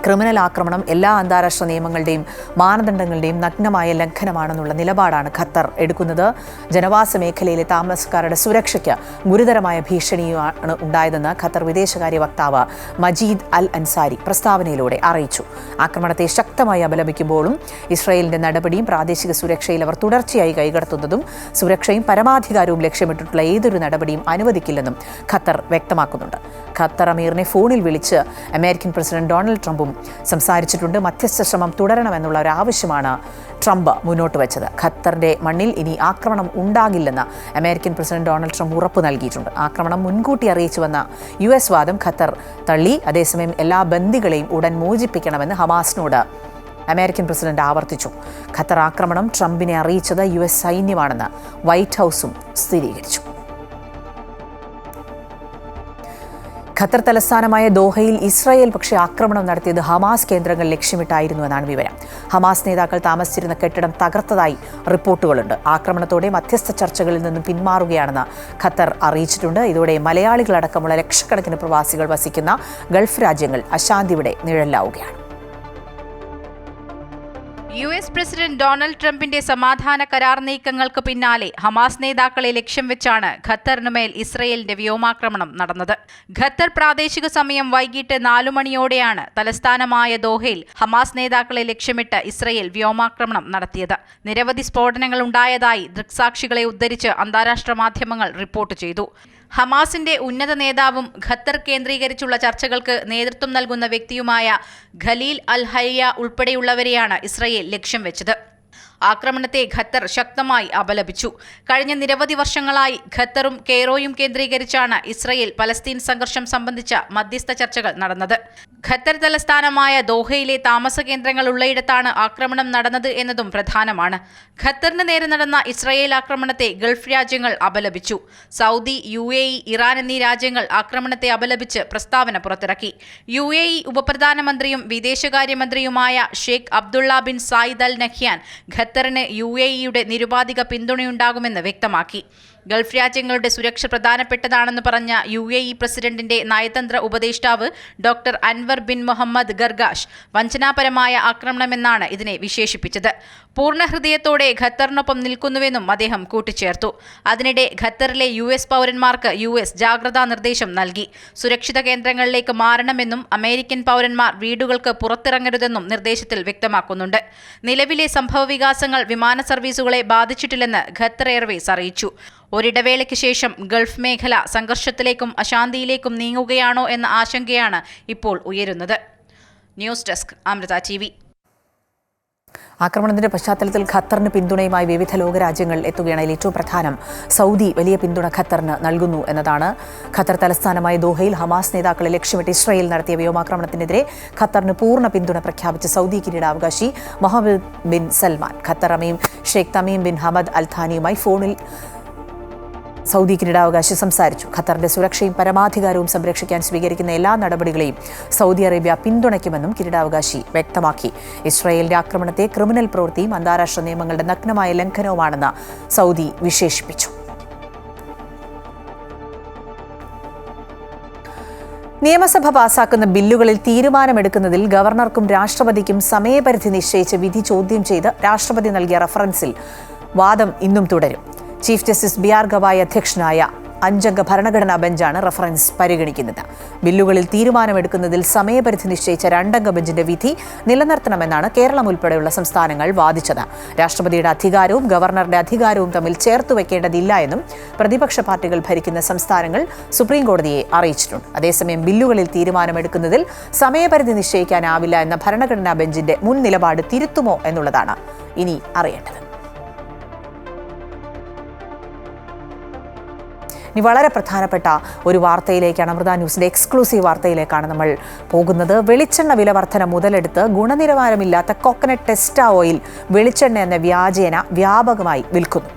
ക്രിമിനൽ ആക്രമണം എല്ലാ അന്താരാഷ്ട്ര നിയമങ്ങളുടെയും മാനദണ്ഡങ്ങളുടെയും നഗ്നമായ ലംഘനമാണെന്നുള്ള നിലപാടാണ് ഖത്തർ എടുക്കുന്നത്. ജനവാസ മേഖലയിലെ താമസക്കാരുടെ സുരക്ഷയ്ക്ക് ഗുരുതരമായ ഭീഷണിയാണ് ഉണ്ടായതെന്ന് ഖത്തർ വിദേശകാര്യ വക്താവ് മജീദ് അൽ അൻസാരി പ്രസ്താവനയിലൂടെ അറിയിച്ചു. ആക്രമണത്തെ ശക്തമായി അപലപിക്കുമ്പോഴും ഇസ്രായേലിന്റെ നടപടിയും പ്രാദേശിക സുരക്ഷയിൽ അവർ തുടർച്ചയായി കൈകടത്തുന്നതും സുരക്ഷയും പരമാധികാരവും ലക്ഷ്യമിട്ടിട്ടുള്ള ഏതൊരു നടപടിയും അനുവദിക്കില്ലെന്നും ഖത്തർ വ്യക്തമാക്കുന്നുണ്ട്. ഖത്തർ അമീറിനെ ഫോണിൽ വിളിച്ച് അമേരിക്കൻ പ്രസിഡന്റ് ഡൊണാൾഡ് ട്രംപും സംസാരിച്ചിട്ടുണ്ട്. മധ്യസ്ഥ ശ്രമം തുടരണമെന്നുള്ള ഒരു ആവശ്യമാണ് ട്രംപ് മുന്നോട്ട് വെച്ചത്. ഖത്തറിന്റെ മണ്ണിൽ ഇനി ആക്രമണം ഉണ്ടാകില്ലെന്ന് അമേരിക്കൻ പ്രസിഡന്റ് ഡൊണാൾഡ് ട്രംപ് ഉറപ്പു നൽകിയിട്ടുണ്ട്. ആക്രമണം മുൻകൂട്ടി അറിയിച്ചുവെന്ന US വാദം ഖത്തർ തള്ളി. അതേസമയം എല്ലാ ബന്ദികളെയും ഉടൻ മോചിപ്പിക്കണമെന്ന് ഹമാസിനോട് അമേരിക്കൻ പ്രസിഡന്റ് ആവർത്തിച്ചു. ഖത്തർ ആക്രമണം ട്രംപിനെ അറിയിച്ചത് US സൈന്യമാണെന്ന് വൈറ്റ് ഹൗസും സ്ഥിരീകരിച്ചു. ഖത്തർ തലസ്ഥാനമായ ദോഹയിൽ ഇസ്രായേൽ പക്ഷേ ആക്രമണം നടത്തിയത് ഹമാസ് കേന്ദ്രങ്ങൾ ലക്ഷ്യമിട്ടായിരുന്നു എന്നാണ് വിവരം. ഹമാസ് നേതാക്കൾ താമസിച്ചിരുന്ന കെട്ടിടം തകർത്തതായി റിപ്പോർട്ടുകളുണ്ട്. ആക്രമണത്തോടെ മധ്യസ്ഥ ചർച്ചകളിൽ നിന്നും പിന്മാറുകയാണെന്ന് ഖത്തർ അറിയിച്ചിട്ടുണ്ട്. ഇതോടെ മലയാളികളടക്കമുള്ള ലക്ഷക്കണക്കിന് പ്രവാസികൾ വസിക്കുന്ന ഗൾഫ് രാജ്യങ്ങൾ അശാന്തിയുടെ നിഴലിലാവുകയാണ്. US പ്രസിഡന്റ് ഡൊണാൾഡ് ട്രംപിന്റെ സമാധാന കരാർ നീക്കങ്ങൾക്ക് പിന്നാലെ ഹമാസ് നേതാക്കളെ ലക്ഷ്യം വെച്ചാണ് ഖത്തറിനുമേൽ ഇസ്രയേലിന്റെ വ്യോമാക്രമണം നടന്നത്. ഖത്തർ പ്രാദേശിക സമയം വൈകിട്ട് 4 മണിയോടെയാണ് തലസ്ഥാനമായ ദോഹയിൽ ഹമാസ് നേതാക്കളെ ലക്ഷ്യമിട്ട് ഇസ്രയേൽ വ്യോമാക്രമണം നടത്തിയത്. നിരവധി സ്ഫോടനങ്ങൾ ഉണ്ടായതായി ദൃക്സാക്ഷികളെ ഉദ്ധരിച്ച് അന്താരാഷ്ട്ര മാധ്യമങ്ങൾ റിപ്പോർട്ട് ചെയ്തു. ഹമാസിന്റെ ഉന്നത നേതാവും ഖത്തർ കേന്ദ്രീകരിച്ചുള്ള ചർച്ചകൾക്ക് നേതൃത്വം നൽകുന്ന വ്യക്തിയുമായ ഖലീൽ അൽ ഹയ്യ ഉൾപ്പെടെയുള്ളവരെയാണ് ഇസ്രയേൽ ലക്ഷ്യം വെച്ചത്. ആക്രമണത്തെ ഖത്തർ ശക്തമായി അപലപിച്ചു. കഴിഞ്ഞ നിരവധി വർഷങ്ങളായി ഖത്തറും കെയ്റോയും കേന്ദ്രീകരിച്ചാണ് ഇസ്രയേൽ പലസ്തീൻ സംഘർഷം സംബന്ധിച്ച മധ്യസ്ഥ ചർച്ചകൾ നടന്നത്. ഖത്തർ തലസ്ഥാനമായ ദോഹയിലെ താമസ കേന്ദ്രങ്ങൾ ഉള്ളയിടത്താണ് ആക്രമണം നടന്നത് എന്നതും പ്രധാനമാണ്. ഖത്തറിന് നേരെ നടന്ന ഇസ്രയേൽ ആക്രമണത്തെ ഗൾഫ് രാജ്യങ്ങൾ അപലപിച്ചു. സൗദി, UAE, ഇറാൻ എന്നീ രാജ്യങ്ങൾ ആക്രമണത്തെ അപലപിച്ച് പ്രസ്താവന പുറത്തിറക്കി. UAE ഉപപ്രധാനമന്ത്രിയും വിദേശകാര്യമന്ത്രിയുമായ Sheikh Abdullah bin Zayed Al Nahyan ഖത്തറിന് UAEയുടെ നിരുപാധിക പിന്തുണയുണ്ടാകുമെന്ന് വ്യക്തമാക്കി. ഗൾഫ് രാജ്യങ്ങളുടെ സുരക്ഷ പ്രധാനപ്പെട്ടതാണെന്ന് പറഞ്ഞ UAE പ്രസിഡന്റിന്റെ നയതന്ത്ര ഉപദേഷ്ടാവ് doctor Anwar bin Mohammed Gargash വഞ്ചനാപരമായ ആക്രമണമെന്നാണ് ഇതിനെ വിശേഷിപ്പിച്ചത്. പൂർണ്ണ ഹൃദയത്തോടെ ഖത്തറിനൊപ്പം നിൽക്കുന്നുവെന്നും അദ്ദേഹം കൂട്ടിച്ചേർത്തു. അതിനിടെ ഖത്തറിലെ US പൗരന്മാർക്ക് US ജാഗ്രതാ നിർദ്ദേശം നൽകി. സുരക്ഷിത കേന്ദ്രങ്ങളിലേക്ക് മാറണമെന്നും അമേരിക്കൻ പൗരന്മാർ വീടുകൾക്ക് പുറത്തിറങ്ങരുതെന്നും നിർദ്ദേശത്തിൽ വ്യക്തമാക്കുന്നുണ്ട്. നിലവിലെ സംഭവവികാസങ്ങൾ വിമാന സർവീസുകളെ ബാധിച്ചിട്ടില്ലെന്ന് ഖത്തർ എയർവേസ് അറിയിച്ചു. ഒരിടവേളയ്ക്ക് ശേഷം ഗൾഫ് മേഖല സംഘർഷത്തിലേക്കും അശാന്തിയിലേക്കും നീങ്ങുകയാണോ എന്ന ആശങ്കയാണ് ഇപ്പോൾ ഉയരുന്നത്. News desk Amrita TV. ആക്രമണത്തിന്റെ പശ്ചാത്തലത്തിൽ ഖത്തറിന് പിന്തുണയുമായി വിവിധ ലോകരാജ്യങ്ങൾ എത്തുകയാണ്. അതിൽ ഏറ്റവും പ്രധാനം സൗദി വലിയ പിന്തുണ ഖത്തറിന് നൽകുന്നു എന്നതാണ്. ഖത്തർ തലസ്ഥാനമായ ദോഹയിൽ ഹമാസ് നേതാക്കളെ ലക്ഷ്യമിട്ട് ഇസ്രായേൽ നടത്തിയ വ്യോമാക്രമണത്തിനെതിരെ ഖത്തറിന് പൂർണ്ണ പിന്തുണ പ്രഖ്യാപിച്ച സൗദി കിരീടാവകാശി മുഹമ്മദ് ബിൻ സൽമാൻ ഖത്തർ അമീർ Sheikh Tamim bin Hamad Al ഥാനിയുമായി ഫോണിൽ സൗദി കിരീടാവകാശി സംസാരിച്ചു. ഖത്തറിന്റെ സുരക്ഷയും പരമാധികാരവും സംരക്ഷിക്കാൻ സ്വീകരിക്കുന്ന എല്ലാ നടപടികളെയും സൗദി അറേബ്യ പിന്തുണയ്ക്കുമെന്നും കിരീടാവകാശി വ്യക്തമാക്കി. ഇസ്രായേലിന്റെ ആക്രമണത്തെ ക്രിമിനൽ പ്രവൃത്തിയും അന്താരാഷ്ട്ര നിയമങ്ങളുടെ നഗ്നമായ ലംഘനവുമാണെന്ന് സൗദി വിശേഷിപ്പിച്ചു. നിയമസഭ പാസാക്കുന്ന ബില്ലുകളിൽ തീരുമാനമെടുക്കുന്നതിൽ ഗവർണർക്കും രാഷ്ട്രപതിക്കും സമയപരിധി നിശ്ചയിച്ച വിധി ചോദ്യം ചെയ്ത് രാഷ്ട്രപതി നൽകിയ റഫറൻസിൽ വാദം ഇന്നും തുടരും. ചീഫ് ജസ്റ്റിസ് BR ഗവായി അധ്യക്ഷനായ 5 ഭരണഘടനാ ബെഞ്ചാണ് റഫറൻസ് പരിഗണിക്കുന്നത്. ബില്ലുകളിൽ തീരുമാനമെടുക്കുന്നതിൽ സമയപരിധി നിശ്ചയിച്ച 2 ബെഞ്ചിന്റെ വിധി നിലനിർത്തണമെന്നാണ് കേരളം ഉൾപ്പെടെയുള്ള സംസ്ഥാനങ്ങൾ വാദിച്ചത്. രാഷ്ട്രപതിയുടെ അധികാരവും ഗവർണറുടെ അധികാരവും തമ്മിൽ ചേർത്തുവെക്കേണ്ടതില്ല എന്നും പ്രതിപക്ഷ പാർട്ടികൾ ഭരിക്കുന്ന സംസ്ഥാനങ്ങൾ സുപ്രീംകോടതിയെ അറിയിച്ചിട്ടുണ്ട്. അതേസമയം ബില്ലുകളിൽ തീരുമാനമെടുക്കുന്നതിൽ സമയപരിധി നിശ്ചയിക്കാനാവില്ല എന്ന ഭരണഘടനാ ബെഞ്ചിന്റെ മുൻ നിലപാട് തിരുത്തുമോ എന്നുള്ളതാണ് ഇനി അറിയേണ്ടത്. ഇനി വളരെ പ്രധാനപ്പെട്ട ഒരു വാർത്തയിലേക്കാണ്, അമൃത ന്യൂസിന്റെ എക്സ്ക്ലൂസീവ് വാർത്തയിലേക്കാണ് നമ്മൾ പോകുന്നത്. വെളിച്ചെണ്ണ വില വർധന മുതലെടുത്ത് ഗുണനിലവാരമില്ലാത്ത കോക്കനട്ട് ടെസ്റ്റ ഓയിൽ വെളിച്ചെണ്ണ എന്ന വ്യാജേന വ്യാപകമായി വിൽക്കുന്നു.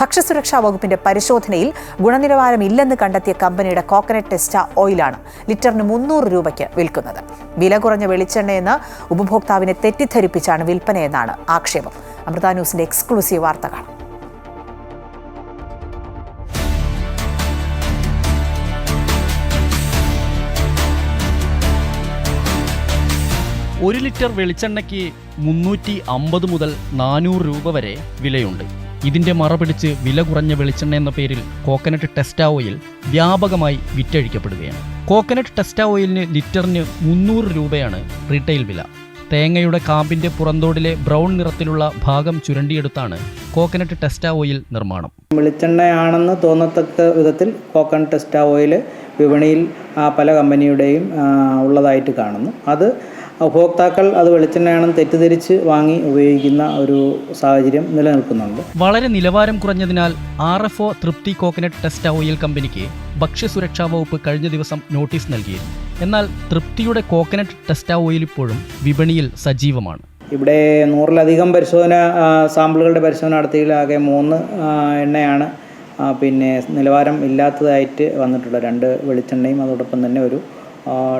ഭക്ഷ്യസുരക്ഷാ വകുപ്പിന്റെ പരിശോധനയിൽ ഗുണനിലവാരമില്ലെന്ന് കണ്ടെത്തിയ കമ്പനിയുടെ കോക്കനട്ട് ടെസ്റ്റ ഓയിലാണ് ലിറ്ററിന് 300 രൂപയ്ക്ക് വിൽക്കുന്നത്. വില കുറഞ്ഞ വെളിച്ചെണ്ണയെന്ന് ഉപഭോക്താവിനെ തെറ്റിദ്ധരിപ്പിച്ചാണ് വിൽപ്പനയെന്നാണ് ആക്ഷേപം. അമൃത ന്യൂസിന്റെ എക്സ്ക്ലൂസീവ് വാർത്ത കാണാം. ഒരു ലിറ്റർ വെളിച്ചെണ്ണയ്ക്ക് 350 മുതൽ 400 രൂപ വരെ വിലയുണ്ട്. ഇതിന്റെ മറപിടിച്ച് വില കുറഞ്ഞ വെളിച്ചെണ്ണ എന്ന പേരിൽ കോക്കനട്ട് ടെസ്റ്റ ഓയിൽ വ്യാപകമായി വിറ്റഴിക്കപ്പെടുകയാണ്. കോക്കനട്ട് ടെസ്റ്റ ഓയിലിന് ലിറ്ററിന് 300 രൂപയാണ് റീറ്റെയിൽ വില. തേങ്ങയുടെ കാമ്പിന്റെ പുറന്തോടിലെ ബ്രൗൺ നിറത്തിലുള്ള ഭാഗം ചുരണ്ടിയെടുത്താണ് കോക്കനട്ട് ടെസ്റ്റ ഓയിൽ നിർമ്മാണം. വെളിച്ചെണ്ണയാണെന്ന് തോന്നത്തക്ക വിധത്തിൽ കോക്കനട്ട് ടെസ്റ്റ ഓയിൽ വിപണിയിൽ പല കമ്പനിയുടെയും ഉള്ളതായിട്ട് കാണുന്നു. അത് ഉപഭോക്താക്കൾ അത് വെളിച്ചെണ്ണയാണെന്ന് തെറ്റിദ്ധരിച്ച് വാങ്ങി ഉപയോഗിക്കുന്ന ഒരു സാഹചര്യം നിലനിൽക്കുന്നുണ്ട്. വളരെ നിലവാരം കുറഞ്ഞതിനാൽ RFO തൃപ്തി കോക്കനട്ട് ടെസ്റ്റ ഓയിൽ കമ്പനിക്ക് ഭക്ഷ്യസുരക്ഷാ വകുപ്പ് കഴിഞ്ഞ ദിവസം നോട്ടീസ് നൽകിയിരുന്നു. എന്നാൽ തൃപ്തിയുടെ കോക്കനട്ട് ടെസ്റ്റ ഓയിൽ ഇപ്പോഴും വിപണിയിൽ സജീവമാണ്. ഇവിടെ 100-ലധികം സാമ്പിളുകളുടെ പരിശോധന നടത്തിയതിൽ ആകെ 3 എണ്ണയാണ് നിലവാരം ഇല്ലാത്തതായിട്ട് വന്നിട്ടുള്ള 2 വെളിച്ചെണ്ണയും അതോടൊപ്പം തന്നെ ഒരു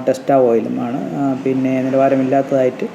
ടെസ്റ്റ ഓയിലുമാണ് നിലവാരമില്ലാത്തതായിട്ട്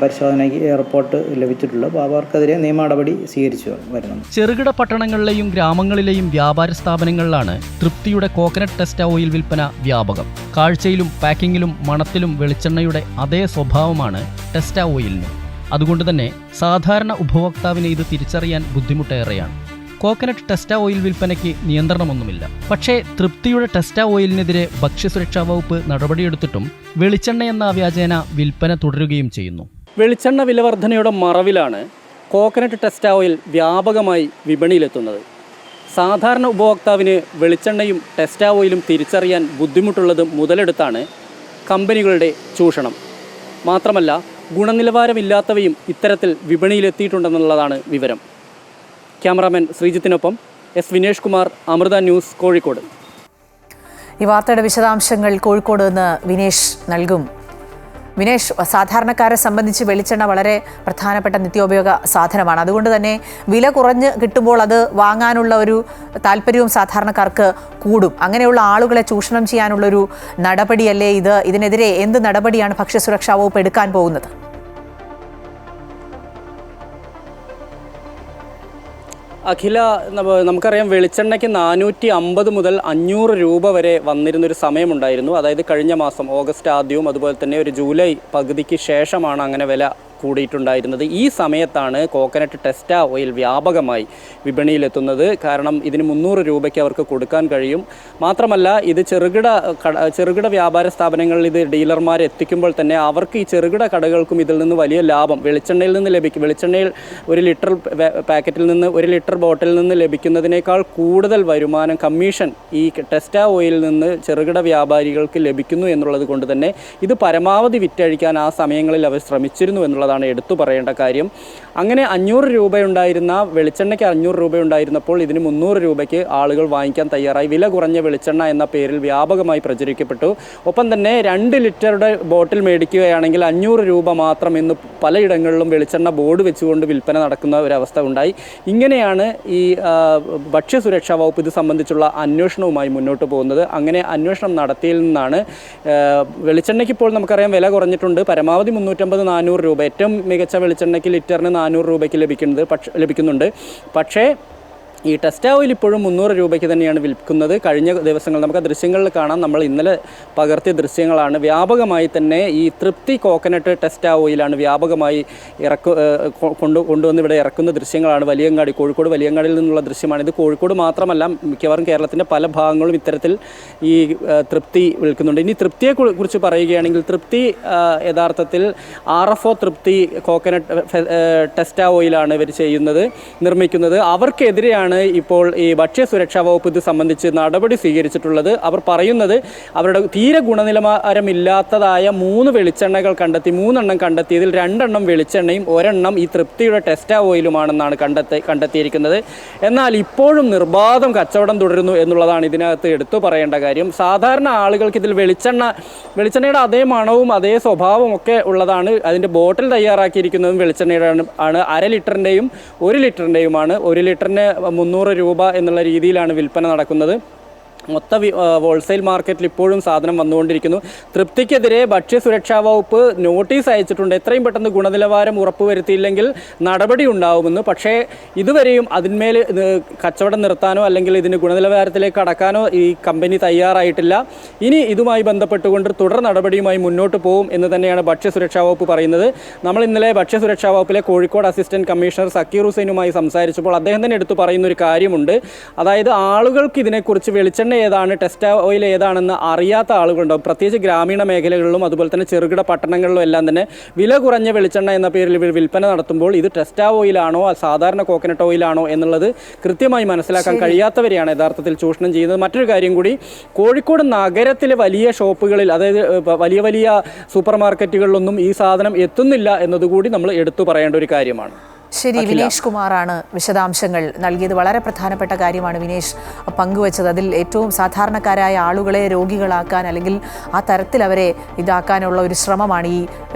പരിശോധനയ്ക്ക് റിപ്പോർട്ട് ലഭിച്ചിട്ടുള്ളത്. അപ്പോൾ അവർക്കെതിരെ നിയമ നടപടി സ്വീകരിച്ചു വരുന്നുണ്ട്. ചെറുകിട പട്ടണങ്ങളിലെയും ഗ്രാമങ്ങളിലെയും വ്യാപാര സ്ഥാപനങ്ങളിലാണ് തൃപ്തിയുടെ കോക്കനട്ട് ടെസ്റ്റ ഓയിൽ വിൽപ്പന വ്യാപകം. കാഴ്ചയിലും പാക്കിങ്ങിലും മണത്തിലും വെളിച്ചെണ്ണയുടെ അതേ സ്വഭാവമാണ് ടെസ്റ്റ ഓയിലിന്. അതുകൊണ്ട് തന്നെ സാധാരണ ഉപഭോക്താവിന് ഇത് തിരിച്ചറിയാൻ ബുദ്ധിമുട്ടേറെയാണ്. കോക്കനട്ട് ടെസ്റ്റ ഓയിൽ വിൽപ്പനയ്ക്ക് നിയന്ത്രണമൊന്നുമില്ല. പക്ഷേ തൃപ്തിയുടെ ടെസ്റ്റ ഓയിലിനെതിരെ ഭക്ഷ്യസുരക്ഷാ വകുപ്പ് നടപടിയെടുത്തിട്ടും വെളിച്ചെണ്ണ എന്ന വ്യാജേന വിൽപ്പന തുടരുകയും ചെയ്യുന്നു. വെളിച്ചെണ്ണ വിലവർധനയുടെ മറവിലാണ് കോക്കനട്ട് ടെസ്റ്റ ഓയിൽ വ്യാപകമായി വിപണിയിലെത്തുന്നത്. സാധാരണ ഉപഭോക്താവിന് വെളിച്ചെണ്ണയും ടെസ്റ്റ ഓയിലും തിരിച്ചറിയാൻ ബുദ്ധിമുട്ടുള്ളത് മുതലെടുത്താണ് കമ്പനികളുടെ ചൂഷണം. മാത്രമല്ല ഗുണനിലവാരമില്ലാത്തവയും ഇത്തരത്തിൽ വിപണിയിലെത്തിയിട്ടുണ്ടെന്നുള്ളതാണ് വിവരം. ക്യാമറാമാൻ ശ്രീജിത്തിനൊപ്പം S. വിനേഷ് കുമാർ, അമൃത ന്യൂസ്, കോഴിക്കോട്. ഈ വാർത്തയുടെ വിശദാംശങ്ങൾ കോഴിക്കോട് നിന്ന് വിനേഷ് നൽകും. വിനേഷ്, സാധാരണക്കാരെ സംബന്ധിച്ച് വെളിച്ചെണ്ണ വളരെ പ്രധാനപ്പെട്ട നിത്യോപയോഗ സാധനമാണ്. അതുകൊണ്ട് തന്നെ വില കുറഞ്ഞ് കിട്ടുമ്പോൾ അത് വാങ്ങാനുള്ള ഒരു താല്പര്യവും സാധാരണക്കാർക്ക് കൂടും. അങ്ങനെയുള്ള ആളുകളെ ചൂഷണം ചെയ്യാനുള്ളൊരു നടപടിയല്ലേ ഇത്? ഇതിനെതിരെ എന്ത് നടപടിയാണ് ഭക്ഷ്യസുരക്ഷാ വകുപ്പ് എടുക്കാൻ പോകുന്നത്? അഖില, നമുക്കറിയാം വെളിച്ചെണ്ണയ്ക്ക് 450 മുതൽ 500 രൂപ വരെ വന്നിരുന്നൊരു സമയമുണ്ടായിരുന്നു. അതായത് കഴിഞ്ഞ മാസം ഓഗസ്റ്റ് ആദ്യവും അതുപോലെ തന്നെ ഒരു ജൂലൈ പകുതിക്ക് ശേഷമാണ് അങ്ങനെ വില കൂടിയിട്ടുണ്ടായിരുന്നത്. ഈ സമയത്താണ് കോക്കനട്ട് ടെസ്റ്റ ഓയിൽ വ്യാപകമായി വിപണിയിലെത്തുന്നത്. കാരണം ഇതിന് 300 രൂപയ്ക്ക് അവർക്ക് കൊടുക്കാൻ കഴിയും. മാത്രമല്ല ഇത് ചെറുകിട വ്യാപാര സ്ഥാപനങ്ങളിൽ ഇത് ഡീലർമാർ എത്തിക്കുമ്പോൾ തന്നെ അവർക്ക് ഈ ചെറുകിട കടകൾക്കും ഇതിൽ നിന്ന് വലിയ ലാഭം വെളിച്ചെണ്ണയിൽ നിന്ന് ലഭിക്കും. വെളിച്ചെണ്ണയിൽ 1 ലിറ്റർ പാക്കറ്റിൽ നിന്ന് 1 ലിറ്റർ ബോട്ടിൽ നിന്ന് ലഭിക്കുന്നതിനേക്കാൾ കൂടുതൽ വരുമാനം കമ്മീഷൻ ഈ ടെസ്റ്റ ഓയിലിൽ നിന്ന് ചെറുകിട വ്യാപാരികൾക്ക് ലഭിക്കുന്നു എന്നുള്ളത് കൊണ്ട് തന്നെ ഇത് പരമാവധി വിറ്റഴിക്കാൻ ആ സമയങ്ങളിൽ അവർ ശ്രമിച്ചിരുന്നു എന്നുള്ളതാണ് എടുത്തു പറയേണ്ട കാര്യം. അങ്ങനെ 500 രൂപയുണ്ടായിരുന്ന വെളിച്ചെണ്ണയ്ക്ക് 500 രൂപയുണ്ടായിരുന്നപ്പോൾ ഇതിന് 300 രൂപയ്ക്ക് ആളുകൾ വാങ്ങിക്കാൻ തയ്യാറായി. വില കുറഞ്ഞ വെളിച്ചെണ്ണ എന്ന പേരിൽ വ്യാപകമായി പ്രചരിക്കപ്പെട്ടു. ഒപ്പം തന്നെ 2 ലിറ്ററുടെ ബോട്ടിൽ മേടിക്കുകയാണെങ്കിൽ 500 രൂപ മാത്രം എന്ന് പലയിടങ്ങളിലും വെളിച്ചെണ്ണ ബോർഡ് വെച്ചുകൊണ്ട് വിൽപ്പന നടക്കുന്ന ഒരവസ്ഥ ഉണ്ടായി. ഇങ്ങനെയാണ് ഈ ഭക്ഷ്യസുരക്ഷാ വകുപ്പ് ഇത് സംബന്ധിച്ചുള്ള അന്വേഷണവുമായി മുന്നോട്ട് പോകുന്നത്. അങ്ങനെ അന്വേഷണം നടത്തിയതിൽ നിന്നാണ് വെളിച്ചെണ്ണയ്ക്ക് ഇപ്പോൾ നമുക്കറിയാം വില കുറഞ്ഞിട്ടുണ്ട്. പരമാവധി 350-400 രൂപ, ഏറ്റവും മികച്ച വെളിച്ചെണ്ണയ്ക്ക് ലിറ്ററിന് 400 രൂപയ്ക്ക് ലഭിക്കുന്നുണ്ട്. പക്ഷേ ഈ ടെസ്റ്റ് ഓയിൽ ഇപ്പോഴും 300 രൂപയ്ക്ക് തന്നെയാണ് വിൽക്കുന്നത്. കഴിഞ്ഞ ദിവസങ്ങൾ നമുക്ക് ദൃശ്യങ്ങളിൽ കാണാം. നമ്മൾ ഇന്നലെ പകർത്തിയ ദൃശ്യങ്ങളാണ്. വ്യാപകമായി തന്നെ ഈ തൃപ്തി കോക്കനട്ട് ടെസ്റ്റ് ഓയിലാണ് വ്യാപകമായി കൊണ്ടുവന്ന് ഇവിടെ ഇറക്കുന്ന ദൃശ്യങ്ങളാണ്. വലിയങ്ങാടി, കോഴിക്കോട് വലിയങ്ങാടിയിൽ നിന്നുള്ള ദൃശ്യമാണ് ഇത്. കോഴിക്കോട് മാത്രമല്ല, മിക്കവാറും കേരളത്തിൻ്റെ പല ഭാഗങ്ങളും ഇത്തരത്തിൽ ഈ തൃപ്തി വിൽക്കുന്നുണ്ട്. ഇനി തൃപ്തിയെ കുറിച്ച് പറയുകയാണെങ്കിൽ, തൃപ്തി യഥാർത്ഥത്തിൽ RFO തൃപ്തി കോക്കനട്ട് ടെസ്റ്റ് ഓയിലാണ് ഇവർ നിർമ്മിക്കുന്നത്. അവർക്കെതിരെയാണ് ഇപ്പോൾ ഈ ഭക്ഷ്യസുരക്ഷാ വകുപ്പ് ഇത് സംബന്ധിച്ച് നടപടി സ്വീകരിച്ചിട്ടുള്ളത്. അവർ പറയുന്നത് അവരുടെ തീരെ ഗുണനിലവാരമില്ലാത്തതായ 3 വെളിച്ചെണ്ണകൾ കണ്ടെത്തി. 3 എണ്ണം കണ്ടെത്തിയതിൽ 2 എണ്ണം വെളിച്ചെണ്ണയും 1 എണ്ണം ഈ തൃപ്തിയുടെ ടെസ്റ്റ് ഓയിലുമാണെന്നാണ് കണ്ടെത്തിയിരിക്കുന്നത്. എന്നാൽ ഇപ്പോഴും നിർബാധം കച്ചവടം തുടരുന്നു എന്നുള്ളതാണ് ഇതിനകത്ത് എടുത്തു പറയേണ്ട കാര്യം. സാധാരണ ആളുകൾക്ക് ഇതിൽ വെളിച്ചെണ്ണയുടെ അതേ മണവും അതേ സ്വഭാവവും ഒക്കെ ഉള്ളതാണ്. അതിൻ്റെ ബോട്ടിൽ തയ്യാറാക്കിയിരിക്കുന്നതും വെളിച്ചെണ്ണയുടെ ആണ്. 1/2 ലിറ്ററിൻ്റെയും 1 ലിറ്ററിൻ്റെയുമാണ്. 1 ലിറ്ററിന് 300 രൂപ എന്നുള്ള രീതിയിലാണ് വിൽപ്പന നടക്കുന്നത്. മൊത്ത ഹോൾസെയിൽ മാർക്കറ്റിൽ ഇപ്പോഴും സാധനം വന്നുകൊണ്ടിരിക്കുന്നു. തൃപ്തിക്കെതിരെ ഭക്ഷ്യസുരക്ഷാ വകുപ്പ് നോട്ടീസ് അയച്ചിട്ടുണ്ട്. എത്രയും പെട്ടെന്ന് ഗുണനിലവാരം ഉറപ്പുവരുത്തിയില്ലെങ്കിൽ നടപടി ഉണ്ടാവുമെന്ന്. പക്ഷേ ഇതുവരെയും അതിന്മേൽ കച്ചവടം നിർത്താനോ അല്ലെങ്കിൽ ഇതിന് ഗുണനിലവാരത്തിലേക്ക് കടക്കാനോ ഈ കമ്പനി തയ്യാറായിട്ടില്ല. ഇനി ഇതുമായി ബന്ധപ്പെട്ടുകൊണ്ട് തുടർ നടപടിയുമായി മുന്നോട്ട് പോകും എന്ന് തന്നെയാണ് ഭക്ഷ്യസുരക്ഷാ വകുപ്പ് പറയുന്നത്. നമ്മൾ ഇന്നലെ ഭക്ഷ്യസുരക്ഷാ വകുപ്പിലെ കോഴിക്കോട് അസിസ്റ്റന്റ് കമ്മീഷണർ സക്കീർ ഹുസൈനുമായി സംസാരിച്ചപ്പോൾ അദ്ദേഹം തന്നെ എടുത്തു പറയുന്നൊരു കാര്യമുണ്ട്. അതായത് ആളുകൾക്ക് ഇതിനെക്കുറിച്ച് വെളിച്ചെണ്ണ ഏതാണ്, ടെസ്റ്റ് ഓയിൽ ഏതാണെന്ന് അറിയാത്ത ആളുകളുണ്ടാവും. പ്രത്യേകിച്ച് ഗ്രാമീണ മേഖലകളിലും അതുപോലെ തന്നെ ചെറുകിട പട്ടണങ്ങളിലും എല്ലാം തന്നെ വില കുറഞ്ഞ വെളിച്ചെണ്ണ എന്ന പേരിൽ വിൽപ്പന നടത്തുമ്പോൾ ഇത് ടെസ്റ്റ് ഓയിലാണോ സാധാരണ കോക്കനട്ട് ഓയിലാണോ എന്നുള്ളത് കൃത്യമായി മനസ്സിലാക്കാൻ കഴിയാത്തവരെയാണ് യഥാർത്ഥത്തിൽ ചൂഷണം ചെയ്യുന്നത്. മറ്റൊരു കാര്യം കൂടി, കോഴിക്കോട് നഗരത്തിലെ വലിയ ഷോപ്പുകളിൽ, അതായത് വലിയ സൂപ്പർ മാർക്കറ്റുകളിലൊന്നും ഈ സാധനം എത്തുന്നില്ല എന്നതുകൂടി നമ്മൾ എടുത്തു പറയേണ്ട ഒരു കാര്യമാണ്. ശരി, വിനേഷ് കുമാറാണ് വിശദാംശങ്ങൾ നൽകിയത്. വളരെ പ്രധാനപ്പെട്ട കാര്യമാണ് വിനേഷ് പങ്കുവച്ചത്. അതിൽ ഏറ്റവും സാധാരണക്കാരായ ആളുകളെ രോഗികളാക്കാൻ അല്ലെങ്കിൽ ആ തരത്തിൽ അവരെ ഇതാക്കാനുള്ള ഒരു ശ്രമമാണ് ഈ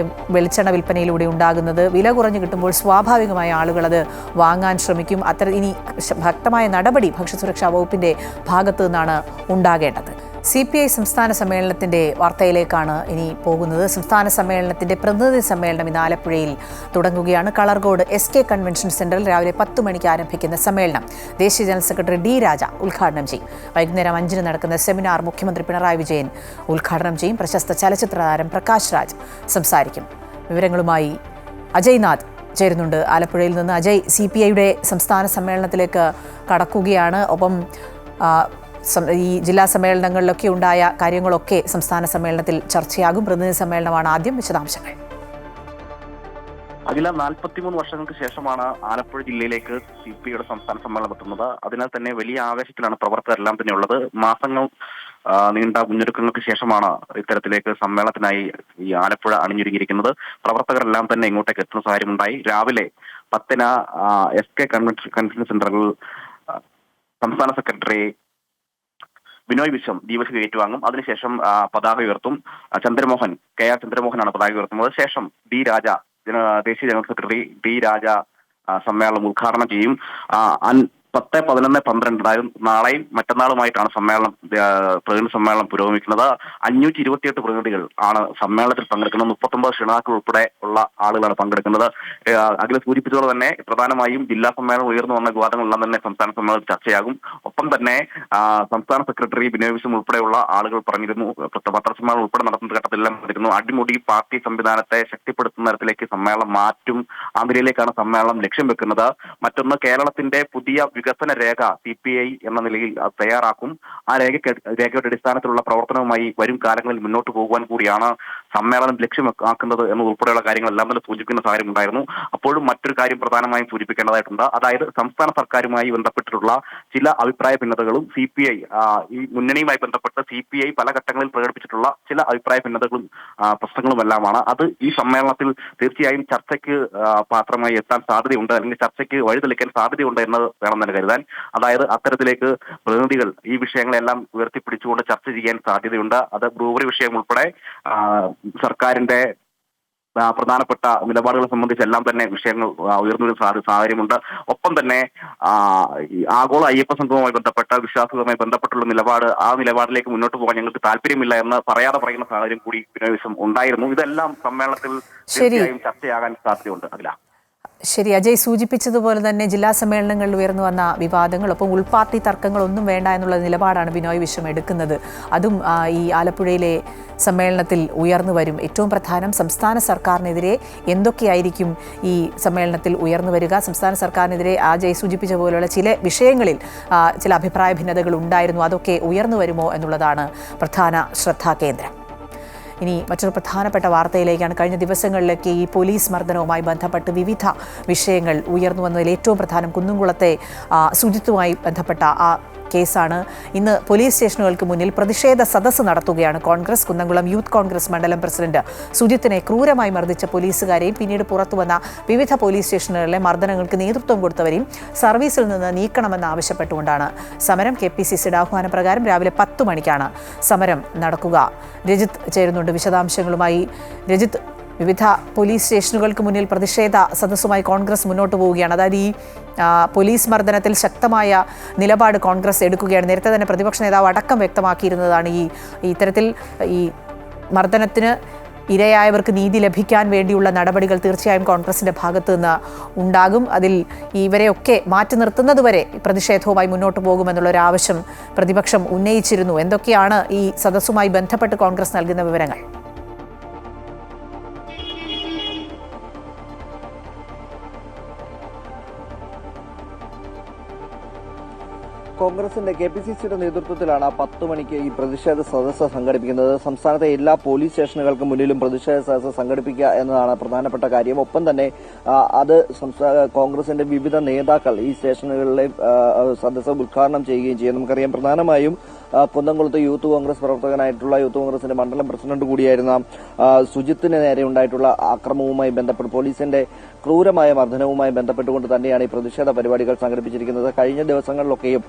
വെളിച്ചെണ്ണ വിൽപ്പനയിലൂടെ ഉണ്ടാകുന്നത്. വില കുറഞ്ഞു കിട്ടുമ്പോൾ സ്വാഭാവികമായ ആളുകൾ അത് വാങ്ങാൻ ശ്രമിക്കും. ഇനി ശക്തമായ നടപടി ഭക്ഷ്യസുരക്ഷാ വകുപ്പിൻ്റെ ഭാഗത്തു നിന്നാണ് ഉണ്ടാകേണ്ടത്. CPI സംസ്ഥാന സമ്മേളനത്തിൻ്റെ വാർത്തയിലേക്കാണ് ഇനി പോകുന്നത്. സംസ്ഥാന സമ്മേളനത്തിൻ്റെ പ്രതിനിധി സമ്മേളനം ഇന്ന് ആലപ്പുഴയിൽ തുടങ്ങുകയാണ്. കളർകോട് SK കൺവെൻഷൻ സെന്ററിൽ രാവിലെ 10 മണിക്ക് ആരംഭിക്കുന്ന സമ്മേളനം ദേശീയ ജനറൽ സെക്രട്ടറി D രാജ ഉദ്ഘാടനം ചെയ്യും. വൈകുന്നേരം 5-ന് നടക്കുന്ന സെമിനാർ മുഖ്യമന്ത്രി പിണറായി വിജയൻ ഉദ്ഘാടനം ചെയ്യും. പ്രശസ്ത ചലച്ചിത്ര താരം പ്രകാശ് രാജ് സംസാരിക്കും. വിവരങ്ങളുമായി അജയ് നാഥ് ചേരുന്നുണ്ട് ആലപ്പുഴയിൽ നിന്ന്. അജയ്, CPIയുടെ സംസ്ഥാന സമ്മേളനത്തിലേക്ക് കടക്കുകയാണ്. ഒപ്പം ഈ ജില്ലാ സമ്മേളനങ്ങളിലൊക്കെ ഉണ്ടായ കാര്യങ്ങളൊക്കെ സംസ്ഥാന സമ്മേളനത്തിൽ ചർച്ചയാകും. പ്രതിനിധി സമ്മേളനമാണ് ആദ്യം. വിശദാംശങ്ങൾ. അഖില 43 വർഷങ്ങൾക്ക് ശേഷമാണ് ആലപ്പുഴ ജില്ലയിലേക്ക് CPIയുടെ സംസ്ഥാന സമ്മേളനം എത്തുന്നത്. അതിനാൽ തന്നെ വലിയ ആവേശത്തിലാണ് പ്രവർത്തകരെല്ലാം തന്നെ ഉള്ളത്. മാസങ്ങൾ നീണ്ട മുന്നൊരുക്കങ്ങൾക്ക് ശേഷമാണ് ഇത്തരത്തിലേക്ക് സമ്മേളനത്തിനായി ഈ ആലപ്പുഴ അണിഞ്ഞൊരുങ്ങിയിരിക്കുന്നത്. പ്രവർത്തകരെല്ലാം തന്നെ ഇങ്ങോട്ടേക്ക് എത്തുന്ന സാഹചര്യമുണ്ടായി. രാവിലെ 10-ന് SK കൺവെൻഷൻ സെന്ററിൽ സംസ്ഥാന സെക്രട്ടറി ബിനോയ് വിശ്വം ദീപശിഖ ഏറ്റുവാങ്ങും. അതിനുശേഷം പതാക ഉയർത്തും. KR ചന്ദ്രമോഹനാണ് പതാക ഉയർത്തുന്നത്. ശേഷം D രാജ, ദേശീയ ജനറൽ സെക്രട്ടറി D രാജ സമ്മേളനം ഉദ്ഘാടനം ചെയ്യും. 10, 11, 12 അതായത് നാളെയും മറ്റന്നാളുമായിട്ടാണ് പ്രതിനിധി സമ്മേളനം പുരോഗമിക്കുന്നത്. 528 പ്രതിനിധികൾ ആണ് സമ്മേളനത്തിൽ പങ്കെടുക്കുന്നത്. 39 ക്ഷണിതാക്കൾ ഉൾപ്പെടെ ഉള്ള ആളുകളാണ് പങ്കെടുക്കുന്നത്. അഖില സൂചിപ്പിച്ചതുപോലെ തന്നെ പ്രധാനമായും ജില്ലാ സമ്മേളനം ഉയർന്നു വന്ന വിവാദങ്ങളെല്ലാം തന്നെ സംസ്ഥാന സമ്മേളനത്തിൽ ചർച്ചയാകും. ഒപ്പം തന്നെ സംസ്ഥാന സെക്രട്ടറി ബിനോയ് വിശ്വം ഉൾപ്പെടെയുള്ള ആളുകൾ പറഞ്ഞിരുന്നു, പത്രസമ്മേളനം ഉൾപ്പെടെ നടത്തുന്ന ഘട്ടത്തിലെല്ലാം പറഞ്ഞിരുന്നു, അടിമുടി പാർട്ടി സംവിധാനത്തെ ശക്തിപ്പെടുത്തുന്ന തരത്തിലേക്ക് സമ്മേളനം മാറ്റും. ആ നിലയിലേക്കാണ് സമ്മേളനം ലക്ഷ്യം വെക്കുന്നത്. മറ്റൊന്ന്, കേരളത്തിന്റെ പുതിയ വികസന രേഖ CPI എന്ന നിലയിൽ തയ്യാറാക്കും. ആ രേഖയുടെ അടിസ്ഥാനത്തിലുള്ള പ്രവർത്തനവുമായി വരും കാലങ്ങളിൽ മുന്നോട്ട് പോകുവാൻ കൂടിയാണ് സമ്മേളനം ലക്ഷ്യമാക്കുന്നത് എന്നതുൾപ്പെടെയുള്ള കാര്യങ്ങളെല്ലാം തന്നെ സൂചിപ്പിക്കുന്ന സാഹചര്യം ഉണ്ടായിരുന്നു. അപ്പോഴും മറ്റൊരു കാര്യം പ്രധാനമായും സൂചിപ്പിക്കേണ്ടതായിട്ടുണ്ട്. അതായത് സംസ്ഥാന സർക്കാരുമായി ബന്ധപ്പെട്ടിട്ടുള്ള ചില അഭിപ്രായ ഭിന്നതകളും CPI ഈ മുന്നണിയുമായി ബന്ധപ്പെട്ട് CPI പല ഘട്ടങ്ങളിൽ പ്രകടിപ്പിച്ചിട്ടുള്ള ചില അഭിപ്രായ ഭിന്നതകളും പ്രശ്നങ്ങളുമെല്ലാമാണ്. അത് ഈ സമ്മേളനത്തിൽ തീർച്ചയായും ചർച്ചയ്ക്ക് പാത്രമായി എത്താൻ സാധ്യതയുണ്ട്, അല്ലെങ്കിൽ ചർച്ചയ്ക്ക് വഴിതെളിക്കാൻ സാധ്യതയുണ്ട് എന്ന് വേണം തന്നെ കരുതാൻ. അതായത് അത്തരത്തിലേക്ക് പ്രതിനിധികൾ ഈ വിഷയങ്ങളെല്ലാം ഉയർത്തിപ്പിടിച്ചുകൊണ്ട് ചർച്ച ചെയ്യാൻ സാധ്യതയുണ്ട്. അത് ബ്രൂവറി വിഷയം ഉൾപ്പെടെ സർക്കാരിന്റെ പ്രധാനപ്പെട്ട നിലപാടുകളെ സംബന്ധിച്ചെല്ലാം തന്നെ വിഷയങ്ങൾ ഉയർന്നൊരു സാഹചര്യമുണ്ട്. ഒപ്പം തന്നെ ആഗോള അയ്യപ്പ സംഘവുമായി ബന്ധപ്പെട്ട വിശ്വാസവുമായി ബന്ധപ്പെട്ടുള്ള നിലപാട്, ആ നിലപാടിലേക്ക് മുന്നോട്ട് പോകാൻ ഞങ്ങൾക്ക് താല്പര്യമില്ല എന്ന് പറയാതെ പറയുന്ന സാഹചര്യം കൂടി വിനോദം ഉണ്ടായിരുന്നു. ഇതെല്ലാം സമ്മേളനത്തിൽ തീർച്ചയായും ചർച്ചയാകാൻ സാധ്യതയുണ്ട്. ശരി, അജയ് സൂചിപ്പിച്ചതുപോലെ തന്നെ ജില്ലാ സമ്മേളനങ്ങളിൽ ഉയർന്നു വന്ന വിവാദങ്ങൾ, ഒപ്പം ഉൾപാർട്ടി തർക്കങ്ങളൊന്നും വേണ്ട എന്നുള്ള നിലപാടാണ് ബിനോയ് വിശ്വം എടുക്കുന്നത്. അതും ഈ ആലപ്പുഴയിലെ സമ്മേളനത്തിൽ ഉയർന്നു വരും. ഏറ്റവും പ്രധാനം സംസ്ഥാന സർക്കാരിനെതിരെ എന്തൊക്കെയായിരിക്കും ഈ സമ്മേളനത്തിൽ ഉയർന്നു വരിക? സംസ്ഥാന സർക്കാരിനെതിരെ അജയ് സൂചിപ്പിച്ച പോലെയുള്ള ചില വിഷയങ്ങളിൽ ചില അഭിപ്രായ ഭിന്നതകൾ ഉണ്ടായിരുന്നു. അതൊക്കെ ഉയർന്നു വരുമോ എന്നുള്ളതാണ് പ്രധാന ശ്രദ്ധാകേന്ദ്രം. ഇനി മറ്റൊരു പ്രധാനപ്പെട്ട വാർത്തയിലേക്കാണ്. കഴിഞ്ഞ ദിവസങ്ങളിലൊക്കെ ഈ പോലീസ് മർദ്ദനവുമായി ബന്ധപ്പെട്ട് വിവിധ വിഷയങ്ങൾ ഉയർന്നു വന്നതിൽ ഏറ്റവും പ്രധാനം കുന്നംകുളത്തെ ശുചിത്വവുമായി ബന്ധപ്പെട്ട ആ കേസാണ്. ഇന്ന് പോലീസ് സ്റ്റേഷനുകൾക്ക് മുന്നിൽ പ്രതിഷേധ സദസ്സ് നടത്തുകയാണ് കോൺഗ്രസ്. കുന്നംകുളം യൂത്ത് കോൺഗ്രസ് മണ്ഡലം പ്രസിഡന്റ് സുജിത്തിനെ ക്രൂരമായി മർദ്ദിച്ച പോലീസുകാരെയും പിന്നീട് പുറത്തുവന്ന വിവിധ പോലീസ് സ്റ്റേഷനുകളിലെ മർദ്ദനങ്ങൾക്ക് നേതൃത്വം കൊടുത്തവരെയും സർവീസിൽ നിന്ന് നീക്കണമെന്ന് ആവശ്യപ്പെട്ടുകൊണ്ടാണ് സമരം. KPCCയുടെ ആഹ്വാനപ്രകാരം രാവിലെ 10 മണിക്കാണ് സമരം നടക്കുക. രജിത്ത് ചേരുന്നുണ്ട് വിശദാംശങ്ങളുമായി. രജിത്ത്, വിവിധ പോലീസ് സ്റ്റേഷനുകൾക്ക് മുന്നിൽ പ്രതിഷേധ സദസ്സുമായി കോൺഗ്രസ് മുന്നോട്ട് പോവുകയാണ്. അതായത് ഈ പോലീസ് മർദ്ദനത്തിൽ ശക്തമായ നിലപാട് കോൺഗ്രസ് എടുക്കുകയാണ്. നേരത്തെ തന്നെ പ്രതിപക്ഷ നേതാവ് അടക്കം വ്യക്തമാക്കിയിരുന്നതാണ് ഇത്തരത്തിൽ ഈ മർദ്ദനത്തിന് ഇരയായവർക്ക് നീതി ലഭിക്കാൻ വേണ്ടിയുള്ള നടപടികൾ തീർച്ചയായും കോൺഗ്രസിൻ്റെ ഭാഗത്തു നിന്ന് ഉണ്ടാകും. അതിൽ ഇവരെയൊക്കെ മാറ്റി നിർത്തുന്നതുവരെ പ്രതിഷേധവുമായി മുന്നോട്ട് പോകുമെന്നുള്ളൊരാവശ്യം പ്രതിപക്ഷം ഉന്നയിച്ചിരുന്നു. എന്തൊക്കെയാണ് ഈ സദസ്സുമായി ബന്ധപ്പെട്ട് കോൺഗ്രസ് നൽകുന്ന വിവരങ്ങൾ? കോൺഗ്രസിന്റെ KPCCയുടെ നേതൃത്വത്തിലാണ് 10 മണിക്ക് ഈ പ്രതിഷേധ സദസ്സ് സംഘടിപ്പിക്കുന്നത്. സംസ്ഥാനത്തെ എല്ലാ പോലീസ് സ്റ്റേഷനുകൾക്ക് മുന്നിലും പ്രതിഷേധ സദസ്സ് സംഘടിപ്പിക്കുക എന്നതാണ് പ്രധാനപ്പെട്ട കാര്യം. ഒപ്പം തന്നെ അത് കോൺഗ്രസിന്റെ വിവിധ നേതാക്കൾ ഈ സ്റ്റേഷനുകളിലെ സദസ്സ് ഉദ്ഘാടനം ചെയ്യുകയും ചെയ്യും. നമുക്കറിയാം, പ്രധാനമായും കുന്നംകുളത്ത് യൂത്ത് കോൺഗ്രസ് പ്രവർത്തകനായിട്ടുള്ള യൂത്ത് കോൺഗ്രസിന്റെ മണ്ഡലം പ്രസിഡന്റ് കൂടിയായിരുന്ന സുജിത്തിന് നേരെ ഉണ്ടായിട്ടുള്ള ആക്രമണവുമായി ബന്ധപ്പെട്ട് പോലീസിന്റെ ക്രൂരമായ മർദ്ദനവുമായി ബന്ധപ്പെട്ടുകൊണ്ട് തന്നെയാണ് ഈ പ്രതിഷേധ പരിപാടികൾ സംഘടിപ്പിച്ചിരിക്കുന്നത്. കഴിഞ്ഞ ദിവസങ്ങളിലൊക്കെയും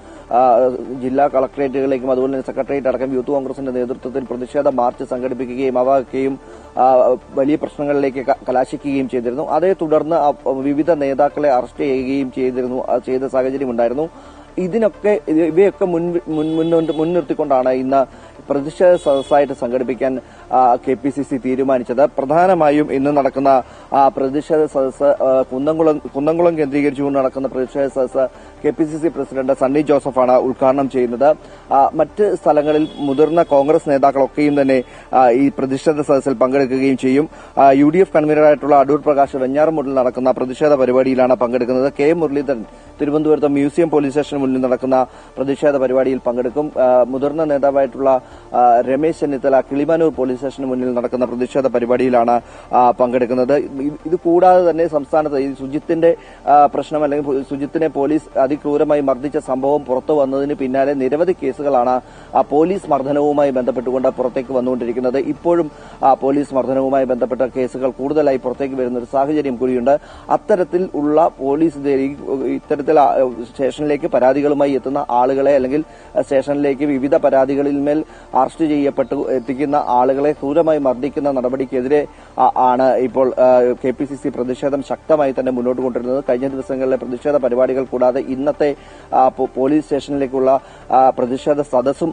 ജില്ലാ കളക്ടറേറ്റുകളിലേക്കും അതുപോലെ തന്നെ സെക്രട്ടേറിയറ്റ് അടക്കം യൂത്ത് കോൺഗ്രസിന്റെ നേതൃത്വത്തിൽ പ്രതിഷേധ മാർച്ച് സംഘടിപ്പിക്കുകയും അവയൊക്കെയും വലിയ പ്രശ്നങ്ങളിലേക്ക് കലാശിക്കുകയും ചെയ്തിരുന്നു. അതേ തുടർന്ന് വിവിധ നേതാക്കളെ അറസ്റ്റ് ചെയ്യുകയും ചെയ്ത സാഹചര്യമുണ്ടായിരുന്നു. ഇവയൊക്കെ മുൻനിർത്തിക്കൊണ്ടാണ് ഇന്ന് പ്രതിഷേധ സദസ്സായിട്ട് സംഘടിപ്പിക്കാൻ KPCC തീരുമാനിച്ചത്. പ്രധാനമായും ഇന്ന് നടക്കുന്ന പ്രതിഷേധ സദസ്സ് കുന്നംകുളം കേന്ദ്രീകരിച്ചുകൊണ്ട് നടക്കുന്ന പ്രതിഷേധ സദസ്സ് KPCC പ്രസിഡന്റ് സണ്ണി ജോസഫാണ് ഉദ്ഘാടനം ചെയ്യുന്നത്. മറ്റ് സ്ഥലങ്ങളിൽ മുതിർന്ന കോൺഗ്രസ് നേതാക്കളൊക്കെയും തന്നെ ഈ പ്രതിഷേധ സദസ്സിൽ പങ്കെടുക്കുകയും ചെയ്യും. UDF കൺവീനറായിട്ടുള്ള അടൂർ പ്രകാശ് വെഞ്ഞാറമൂടിൽ നടക്കുന്ന പ്രതിഷേധ പരിപാടിയിലാണ് പങ്കെടുക്കുന്നത്. K മുരളീധരൻ തിരുവനന്തപുരത്ത് മ്യൂസിയം പോലീസ് സ്റ്റേഷന് മുന്നിൽ നടക്കുന്ന പ്രതിഷേധ പരിപാടിയിൽ പങ്കെടുക്കും. മുതിർന്ന നേതാവായിട്ടുള്ള രമേശ് ചെന്നിത്തല കിളിമാനൂർ പോലീസ് സ്റ്റേഷന് മുന്നിൽ നടക്കുന്ന പ്രതിഷേധ പരിപാടിയിലാണ് പങ്കെടുക്കുന്നത്. ഇത് കൂടാതെ തന്നെ സംസ്ഥാനത്ത് ഈ സുജിത്തിന്റെ പ്രശ്നം അല്ലെങ്കിൽ സുജിത്തിനെ പോലീസ് അതിക്രൂരമായി മർദ്ദിച്ച സംഭവം പുറത്തു വന്നതിന് പിന്നാലെ നിരവധി കേസുകളാണ് പോലീസ് മർദ്ദനവുമായി ബന്ധപ്പെട്ടുകൊണ്ട് പുറത്തേക്ക് വന്നുകൊണ്ടിരിക്കുന്നത്. ഇപ്പോഴും പോലീസ് മർദ്ദനവുമായി ബന്ധപ്പെട്ട കേസുകൾ കൂടുതലായി പുറത്തേക്ക് വരുന്ന ഒരു സാഹചര്യം കൂടിയുണ്ട്. അത്തരത്തിൽ ഉള്ള പോലീസ് ഇത്തരത്തിൽ സ്റ്റേഷനിലേക്ക് പരാതികളുമായി എത്തുന്ന ആളുകളെ അല്ലെങ്കിൽ സ്റ്റേഷനിലേക്ക് വിവിധ പരാതികളിന്മേൽ അറസ്റ്റ് ചെയ്യപ്പെട്ടു എത്തിക്കുന്ന ആളുകളെ ക്രൂരമായി മർദ്ദിക്കുന്ന നടപടിക്കെതിരെ ആണ് ഇപ്പോൾ KPCC പ്രതിഷേധം ശക്തമായി തന്നെ മുന്നോട്ട് കൊണ്ടുവരുന്നത്. കഴിഞ്ഞ ദിവസങ്ങളിലെ പ്രതിഷേധ പരിപാടികൾ കൂടാതെ ഇന്നത്തെ പോലീസ് സ്റ്റേഷനിലേക്കുള്ള പ്രതിഷേധ സദസ്സും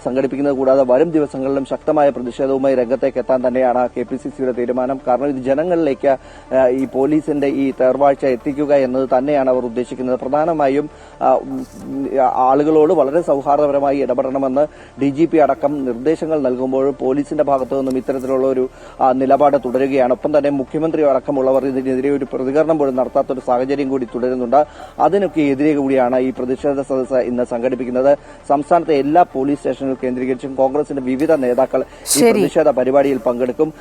സംഘടിപ്പിക്കുന്നത് കൂടാതെ വരും ദിവസങ്ങളിലും ശക്തമായ പ്രതിഷേധവുമായി രംഗത്തേക്ക് എത്താൻ തന്നെയാണ് KPCCയുടെ തീരുമാനം. കാരണം ഇത് ജനങ്ങളിലേക്ക് ഈ പോലീസിന്റെ ഈ തേർവാഴ്ച എത്തിക്കുക എന്നത് തന്നെയാണ് അവർ ഉദ്ദേശിക്കുന്നത്. പ്രധാനമായും ആളുകളോട് വളരെ സൗഹാർദ്ദപരമായി ഇടപെടണമെന്ന് DGP അടക്കം നിർദ്ദേശങ്ങൾ നൽകുമ്പോൾ പോലീസിന്റെ ഭാഗത്തു നിന്നും ഇത്തരത്തിലുള്ള ഒരു നിലപാട് തുടരുകയാണ്. ഒപ്പം തന്നെ മുഖ്യമന്ത്രി അടക്കമുള്ളവർ ഇതിനെതിരെ ഒരു പ്രതികരണം പോലും നടത്താത്തൊരു സാഹചര്യം കൂടി തുടരുന്നുണ്ട്. അതിനൊക്കെ എതിരെ കൂടിയാണ് ഈ പ്രതിഷേധ സദസ്സ് ഇന്ന് സംഘടിപ്പിക്കുന്നത്. സംസ്ഥാനത്തെ എല്ലാ പോലീസ് സ്റ്റേഷനുകൾ കേന്ദ്രീകരിച്ചും കോൺഗ്രസിന്റെ വിവിധ നേതാക്കൾ ഈ പ്രതിഷേധ പരിപാടിയിൽ പങ്കെടുക്കും.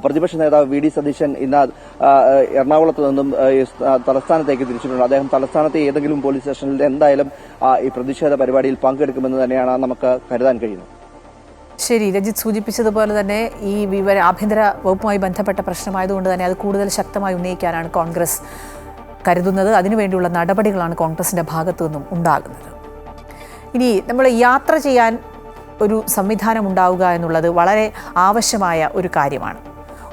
പ്രതിപക്ഷ നേതാവ് VD സതീശൻ ഇന്ന് എറണാകുളത്ത് നിന്നും തലസ്ഥാനത്തേക്ക് തിരിച്ചിട്ടുണ്ട്. അദ്ദേഹം തലസ്ഥാനത്തെ ഏതെങ്കിലും പോലീസ് സ്റ്റേഷനിൽ എന്തായാലും ഈ പ്രതിഷേധ പരിപാടിയിൽ പങ്കെടുക്കുമെന്ന് തന്നെയാണ് നമുക്ക് കരുതാൻ കഴിയുന്നത്. ശരി, രജിത് സൂചിപ്പിച്ചതുപോലെ തന്നെ ഈ ആഭ്യന്തര വകുപ്പുമായി ബന്ധപ്പെട്ട പ്രശ്നമായതുകൊണ്ട് തന്നെ അത് കൂടുതൽ ശക്തമായി ഉന്നയിക്കാനാണ് കോൺഗ്രസ് കരുതുന്നത്. അതിനുവേണ്ടിയുള്ള നടപടികളാണ് കോൺഗ്രസിൻ്റെ ഭാഗത്തു നിന്നും ഉണ്ടാകുന്നത്. ഇനി നമ്മൾ യാത്ര ചെയ്യാൻ ഒരു സംവിധാനം ഉണ്ടാവുക എന്നുള്ളത് വളരെ ആവശ്യമായ ഒരു കാര്യമാണ്.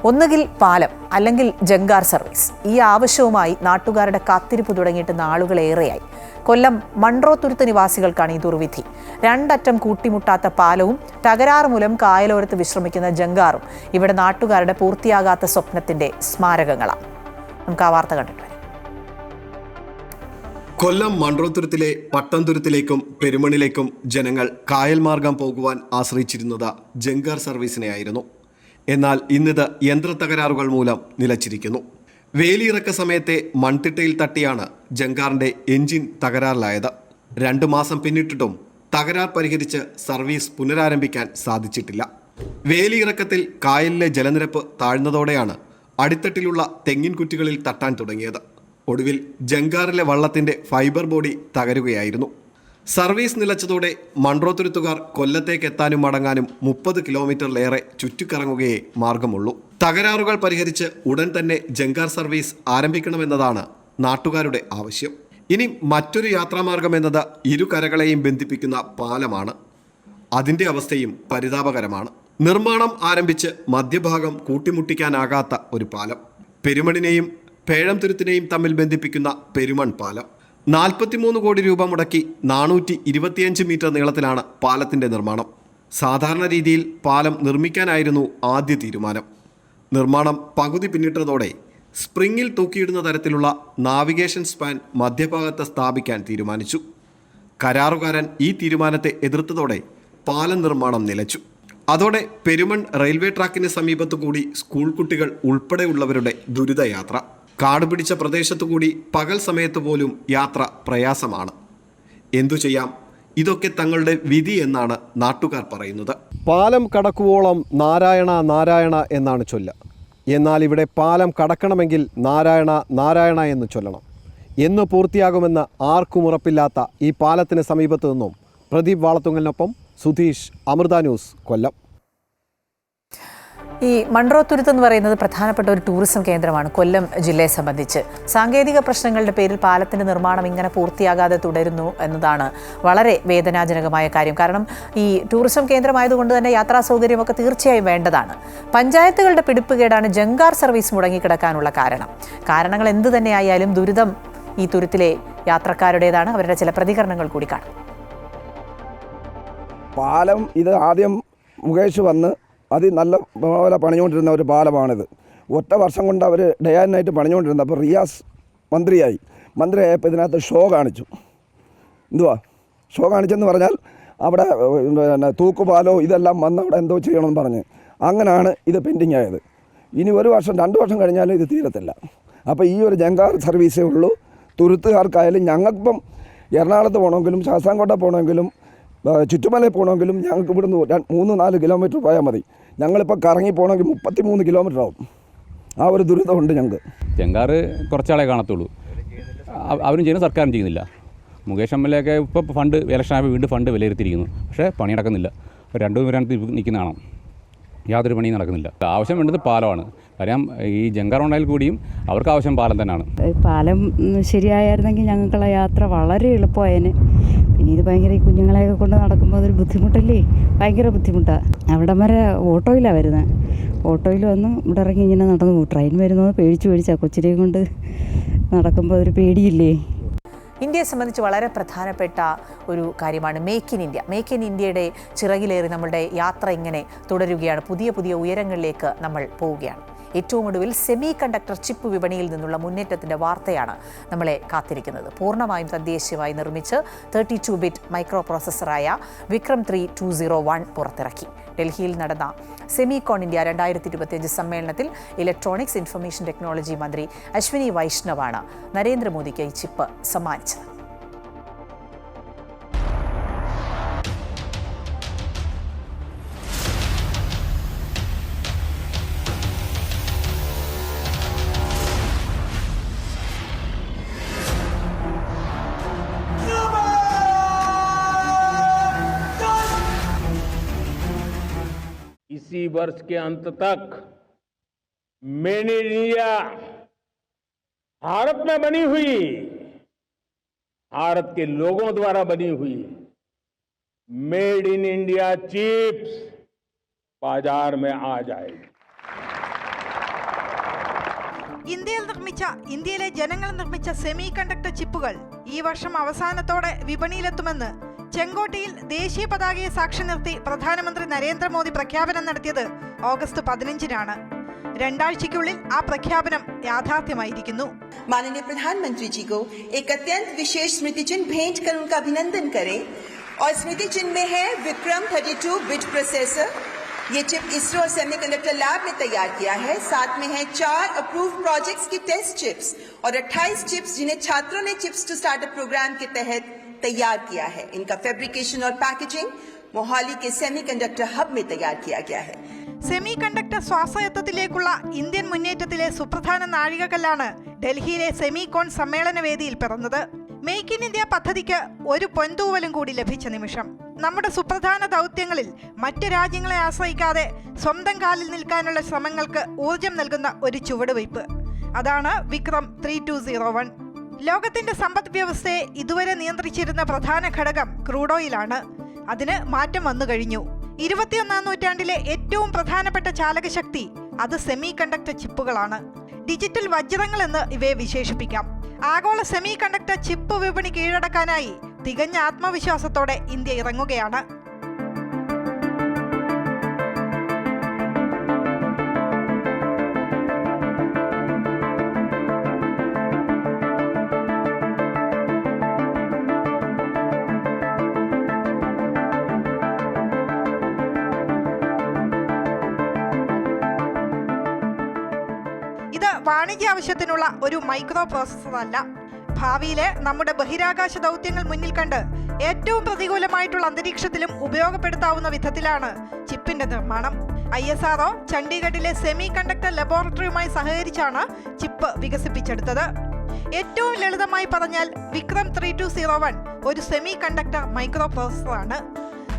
ഒന്നുകിൽ പാലം അല്ലെങ്കിൽ ജങ്കാർ സർവീസ്. ഈ ആവശ്യവുമായി നാട്ടുകാരുടെ കാത്തിരിപ്പ് തുടങ്ങിയിട്ട് നാളുകളേറെയായി. കൊല്ലം മൺട്രോത്തുരുത്ത് നിവാസികൾക്കാണ് ഈ ദുർവിധി. രണ്ടറ്റം കൂട്ടിമുട്ടാത്ത പാലവും തകരാറ് മൂലം കായലോരത്ത് വിശ്രമിക്കുന്ന ജങ്കാറും ഇവിടെ നാട്ടുകാരുടെ പൂർത്തിയാകാത്ത സ്വപ്നത്തിന്റെ സ്മാരകങ്ങളാണ്. നമുക്ക് ആ വാർത്ത കണ്ടിട്ട് വരാം. കൊല്ലം മൺട്രോത്തുരുത്തിലെ പട്ടംതുരുത്തിലേക്കും പെരുമണിലേക്കും ജനങ്ങൾ കായൽ മാർഗം പോകുവാൻ ആശ്രയിച്ചിരുന്നത് ജങ്കാർ സർവീസിനെയായിരുന്നു. എന്നാൽ ഇന്നിത് യന്ത്രത്തകരാറുകൾ മൂലം നിലച്ചിരിക്കുന്നു. വേലിയിറക്ക സമയത്തെ മൺതിട്ടയിൽ തട്ടിയാണ് ജങ്കാറിന്റെ എഞ്ചിൻ തകരാറിലായത്. 2 മാസം പിന്നിട്ടിട്ടും തകരാർ പരിഹരിച്ച് സർവീസ് പുനരാരംഭിക്കാൻ സാധിച്ചിട്ടില്ല. വേലിയിറക്കത്തിൽ കായലിലെ ജലനിരപ്പ് താഴ്ന്നതോടെയാണ് അടിത്തട്ടിലുള്ള തെങ്ങിൻ കുറ്റികളിൽ തട്ടാൻ തുടങ്ങിയത്. ഒടുവിൽ ജങ്കാറിലെ വള്ളത്തിന്റെ ഫൈബർ ബോഡി തകരുകയായിരുന്നു. സർവീസ് നിലച്ചതോടെ മൺട്രോത്തുരുത്തുകാർ കൊല്ലത്തേക്ക് എത്താനും മടങ്ങാനും 30 കിലോമീറ്ററിലേറെ ചുറ്റിക്കറങ്ങുകയേ മാർഗമുള്ളൂ. തകരാറുകൾ പരിഹരിച്ച് ഉടൻ തന്നെ ജങ്കാർ സർവീസ് ആരംഭിക്കണമെന്നതാണ് നാട്ടുകാരുടെ ആവശ്യം. ഇനി മറ്റൊരു യാത്രാമാർഗം എന്നത് ഇരു കരകളെയും ബന്ധിപ്പിക്കുന്ന പാലമാണ്. അതിൻ്റെ അവസ്ഥയും പരിതാപകരമാണ്. നിർമ്മാണം ആരംഭിച്ച് മധ്യഭാഗം കൂട്ടിമുട്ടിക്കാനാകാത്ത ഒരു പാലം. പെരുമണിനെയും പേഴംതുരുത്തിനെയും തമ്മിൽ ബന്ധിപ്പിക്കുന്ന പെരുമൺ പാലം 43 കോടി രൂപ മുടക്കി 425 മീറ്റർ നീളത്തിലാണ് പാലത്തിൻ്റെ നിർമ്മാണം. സാധാരണ രീതിയിൽ പാലം നിർമ്മിക്കാനായിരുന്നു ആദ്യ തീരുമാനം. നിർമ്മാണം പകുതി പിന്നിട്ടതോടെ സ്പ്രിങ്ങിൽ തൂക്കിയിടുന്ന തരത്തിലുള്ള നാവിഗേഷൻ സ്പാൻ മധ്യഭാഗത്ത് സ്ഥാപിക്കാൻ തീരുമാനിച്ചു. കരാറുകാരൻ ഈ തീരുമാനത്തെ എതിർത്തതോടെ പാലം നിർമ്മാണം നിലച്ചു. അതോടെ പെരുമൺ റെയിൽവേ ട്രാക്കിന് സമീപത്തുകൂടി സ്കൂൾ കുട്ടികൾ ഉൾപ്പെടെയുള്ളവരുടെ ദുരിതയാത്ര. കാടുപിടിച്ച പ്രദേശത്തുകൂടി പകൽ സമയത്ത് പോലും യാത്ര പ്രയാസമാണ്. എന്തു ചെയ്യാം, ഇതൊക്കെ തങ്ങളുടെ വിധി എന്നാണ് നാട്ടുകാർ പറയുന്നത്. പാലം കടക്കുവോളം നാരായണ നാരായണ എന്നാണ് ചൊല്ല്. എന്നാൽ ഇവിടെ പാലം കടക്കണമെങ്കിൽ നാരായണ നാരായണ എന്ന് ചൊല്ലണം. എന്ന് പൂർത്തിയാകുമെന്ന് ആർക്കും ഉറപ്പില്ലാത്ത ഈ പാലത്തിന് സമീപത്തു നിന്നും പ്രദീപ് വാളത്തുങ്ങലിനൊപ്പം സുധീഷ്, അമൃത ന്യൂസ്, കൊല്ലം. ഈ മൺട്രോത്തുരുത്ത് എന്ന് പറയുന്നത് പ്രധാനപ്പെട്ട ഒരു ടൂറിസം കേന്ദ്രമാണ് കൊല്ലം ജില്ലയെ സംബന്ധിച്ച്. സാങ്കേതിക പ്രശ്നങ്ങളുടെ പേരിൽ പാലത്തിൻ്റെ നിർമ്മാണം ഇങ്ങനെ പൂർത്തിയാകാതെ തുടരുന്നു എന്നതാണ് വളരെ വേദനാജനകമായ കാര്യം. കാരണം ഈ ടൂറിസം കേന്ദ്രമായതുകൊണ്ട് തന്നെ യാത്രാ സൗകര്യമൊക്കെ തീർച്ചയായും വേണ്ടതാണ്. പഞ്ചായത്തുകളുടെ പിടിപ്പുകേടാണ് ജങ്കാർ സർവീസ് മുടങ്ങിക്കിടക്കാനുള്ള കാരണങ്ങൾ എന്തു തന്നെയായാലും ദുരിതം ഈ തുരുത്തിലെ യാത്രക്കാരുടേതാണ്. അവരുടെ ചില പ്രതികരണങ്ങൾ കൂടി കാണാം. പാലം ഇത് ആദ്യം മുകേഷ് വന്ന് നല്ല പോലെ പണിഞ്ഞുകൊണ്ടിരുന്ന ഒരു പാലമാണിത്. 1 വർഷം കൊണ്ട് അവർ ഡേ ആൻഡ് നൈറ്റ് പണിഞ്ഞുകൊണ്ടിരുന്നത്. അപ്പോൾ റിയാസ് മന്ത്രിയായപ്പോൾ ഇതിനകത്ത് ഷോ കാണിച്ചു. ഷോ കാണിച്ചെന്ന് പറഞ്ഞാൽ അവിടെ തൂക്കുപാലോ ഇതെല്ലാം വന്ന് അവിടെ എന്തോ ചെയ്യണമെന്ന് പറഞ്ഞ് അങ്ങനെയാണ് ഇത് പെൻഡിങ് ആയത്. ഇനി 1 വർഷം 2 വർഷം കഴിഞ്ഞാലും ഇത് തീരത്തില്ല. അപ്പോൾ ഈ ഒരു ജങ്കാർ സർവീസേ ഉള്ളൂ തുരുത്തുകാർക്കായാലും. ഞങ്ങൾക്കിപ്പം എറണാകുളത്ത് പോകണമെങ്കിലും ശാസ്താംകോട്ട പോകണമെങ്കിലും ചുറ്റുമലയിൽ പോകണമെങ്കിലും ഞങ്ങൾക്ക് ഇവിടുന്ന് 3-4 കിലോമീറ്റർ പോയാൽ മതി. ഞങ്ങളിപ്പോൾ കറങ്ങി പോകണമെങ്കിൽ 33 കിലോമീറ്റർ ആവും. ആ ഒരു ദുരിതമുണ്ട് ഞങ്ങൾക്ക്. ജങ്കാർ കുറച്ചാളെ കാണത്തുള്ളൂ. അവരും ചെയ്യുന്നു, സർക്കാരും ചെയ്യുന്നില്ല. മുകേഷ് എം എൽ എ ഒക്കെ ഇപ്പോൾ ഫണ്ട് ഇലക്ഷനായപ്പോൾ വീണ്ടും ഫണ്ട് വിലയിരുത്തിയിരിക്കുന്നു. പക്ഷേ പണി നടക്കുന്നില്ല. 2 പേരാണ് നിൽക്കുന്ന കാണാം. യാതൊരു പണിയും നടക്കുന്നില്ല. ആവശ്യം വേണ്ടത് പാലമാണ്. കാര്യം ഈ ജങ്കാർ ഉണ്ടായാൽ കൂടിയും അവർക്ക് ആവശ്യം പാലം തന്നെയാണ്. പാലം ശരിയായിരുന്നെങ്കിൽ ഞങ്ങൾക്കുള്ള യാത്ര വളരെ എളുപ്പമായേനെ. പിന്നെ ഇത് ഭയങ്കര ഈ കുഞ്ഞുങ്ങളെയൊക്കെ കൊണ്ട് നടക്കുമ്പോൾ അതൊരു ബുദ്ധിമുട്ടല്ലേ, ഭയങ്കര ബുദ്ധിമുട്ടാണ്. അവിടെ വരെ ഓട്ടോയിലാണ് വരുന്നത്. ഓട്ടോയിൽ വന്ന് ഇവിടെ ഇറങ്ങി ഇങ്ങനെ നടന്നു പോകും. ട്രെയിൻ വരുന്നത് പേടിച്ചാണ്. കൊച്ചിനെ കൊണ്ട് നടക്കുമ്പോൾ അതൊരു പേടിയില്ലേ. ഇന്ത്യയെ സംബന്ധിച്ച് വളരെ പ്രധാനപ്പെട്ട ഒരു കാര്യമാണ് make in India. Make in ഇന്ത്യയുടെ ചിറകിലേറി നമ്മളുടെ യാത്ര ഇങ്ങനെ തുടരുകയാണ്. പുതിയ ഉയരങ്ങളിലേക്ക് നമ്മൾ പോവുകയാണ്. ഏറ്റവും ഒടുവിൽ സെമി കണ്ടക്ടർ ചിപ്പ് വിപണിയിൽ നിന്നുള്ള മുന്നേറ്റത്തിൻ്റെ വാർത്തയാണ് നമ്മളെ കാത്തിരിക്കുന്നത്. പൂർണ്ണമായും തദ്ദേശീയമായി നിർമ്മിച്ച് 32 ബിറ്റ് മൈക്രോ പ്രോസസ്സറായ വിക്രം 3 201 പുറത്തിറക്കി. ഡൽഹിയിൽ നടന്ന സെമികോൺ ഇന്ത്യ 2025 സമ്മേളനത്തിൽ ഇലക്ട്രോണിക്സ് ഇൻഫർമേഷൻ ടെക്നോളജി മന്ത്രി അശ്വിനി വൈഷ്ണവാണ് നരേന്ദ്രമോദിക്ക് ഈ ചിപ്പ് സമ്മാനിച്ചത്. इसी वर्ष के अंत तक मेड इन इंडिया भारत में बनी हुई, भारत के लोगों द्वारा बनी हुई मेड इन इंडिया चिप्स बाजार में आ जाएगी. ഇന്ത്യയിൽ നിർമ്മിച്ച, ഇന്ത്യയിലെ ജനങ്ങൾ നിർമ്മിച്ച സെമി കണ്ടക്ടർ ചിപ്പുകൾ ഈ വർഷം അവസാനത്തോടെ വിപണിയിലെത്തുമെന്ന് ചെങ്കോട്ടയിൽ ദേശീയ പതാകയെ സാക്ഷി നിർത്തി പ്രധാനമന്ത്രി നരേന്ദ്രമോദി പ്രഖ്യാപനം നടത്തിയത് ഓഗസ്റ്റ് 15-നാണ്. 2 ആഴ്ചയ്ക്കുള്ളിൽ ആ പ്രഖ്യാപനം യാഥാർത്ഥ്യമായിരിക്കുന്നു. माननीय प्रधानमंत्री जी को एक अत्यंत विशेष स्मृति चिन्ह भेंट कर उनका अभिनंदन करें। और स्मृति चिन्ह में है विक्रम 32 बिट प्रोसेसर। ये चिप इसरो और सेमीकंडक्टर लैब ने तैयार किया है। साथ में है 4 अप्रूव्ड प्रोजेक्ट्स की टेस्ट चिप्स और 28 चिप्स जिन्हें छात्रों ने चिप्स टू स्टार्टअप प्रोग्राम के तहत तैयार किया है। इनका फैब्रिकेशन और पैकेजिंग मोहाली के सेमीकंडक्टर हब में तैयार किया गया है। സെമി കണ്ടക്ടർ സ്വാശ്രയത്വത്തിലേക്കുള്ള ഇന്ത്യൻ മുന്നേറ്റത്തിലെ സുപ്രധാന നാഴികക്കല്ലാണ് ഡൽഹിയിലെ സെമികോൺ സമ്മേളന വേദിയിൽ പിറന്നത്. മേക്ക് ഇൻ ഇന്ത്യ പദ്ധതിക്ക് ഒരു പൊൻതൂവലും കൂടി ലഭിച്ച നിമിഷം. നമ്മുടെ സുപ്രധാന ദൗത്യങ്ങളിൽ മറ്റ് രാജ്യങ്ങളെ ആശ്രയിക്കാതെ സ്വന്തം കാലിൽ നിൽക്കാനുള്ള ശ്രമങ്ങൾക്ക് ഊർജം നൽകുന്ന ഒരു ചുവടുവയ്പ്. അതാണ് വിക്രം 3201. ലോകത്തിന്റെ സമ്പദ് വ്യവസ്ഥയെ ഇതുവരെ നിയന്ത്രിച്ചിരുന്ന പ്രധാന ഘടകം ക്രൂഡ് ഓയിലാണ്. അതിന് മാറ്റം വന്നു കഴിഞ്ഞു. 21ാം നൂറ്റാണ്ടിലെ ഏറ്റവും പ്രധാനപ്പെട്ട ചാലകശക്തി അത് സെമി കണ്ടക്ടർ ചിപ്പുകളാണ്. ഡിജിറ്റൽ വജ്രങ്ങൾ എന്ന് ഇവയെ വിശേഷിപ്പിക്കാം. ആഗോള സെമി കണ്ടക്ടർ ചിപ്പ് വിപണി കീഴടക്കാനായി തികഞ്ഞ ആത്മവിശ്വാസത്തോടെ ഇന്ത്യ ഇറങ്ങുകയാണ്. ഇത് വാണിജ്യ ആവശ്യത്തിനുള്ള ഒരു മൈക്രോ പ്രോസസർ അല്ല. ഭാവിയിലെ നമ്മുടെ ബഹിരാകാശ ദൗത്യങ്ങൾ മുന്നിൽ കണ്ട് ഏറ്റവും പ്രതികൂലമായിട്ടുള്ള അന്തരീക്ഷത്തിലും ഉപയോഗപ്പെടുത്താവുന്ന വിധത്തിലാണ് ചിപ്പിന്റെ നിർമ്മാണം. ISRO ചണ്ഡീഗഡിലെ സെമി കണ്ടക്ടർ ലബോറട്ടറിയുമായി സഹകരിച്ചാണ് ചിപ്പ് വികസിപ്പിച്ചെടുത്തത്. ഏറ്റവും ലളിതമായി പറഞ്ഞാൽ വിക്രം 3201 ഒരു സെമി കണ്ടക്ടർ മൈക്രോ പ്രോസസറാണ്.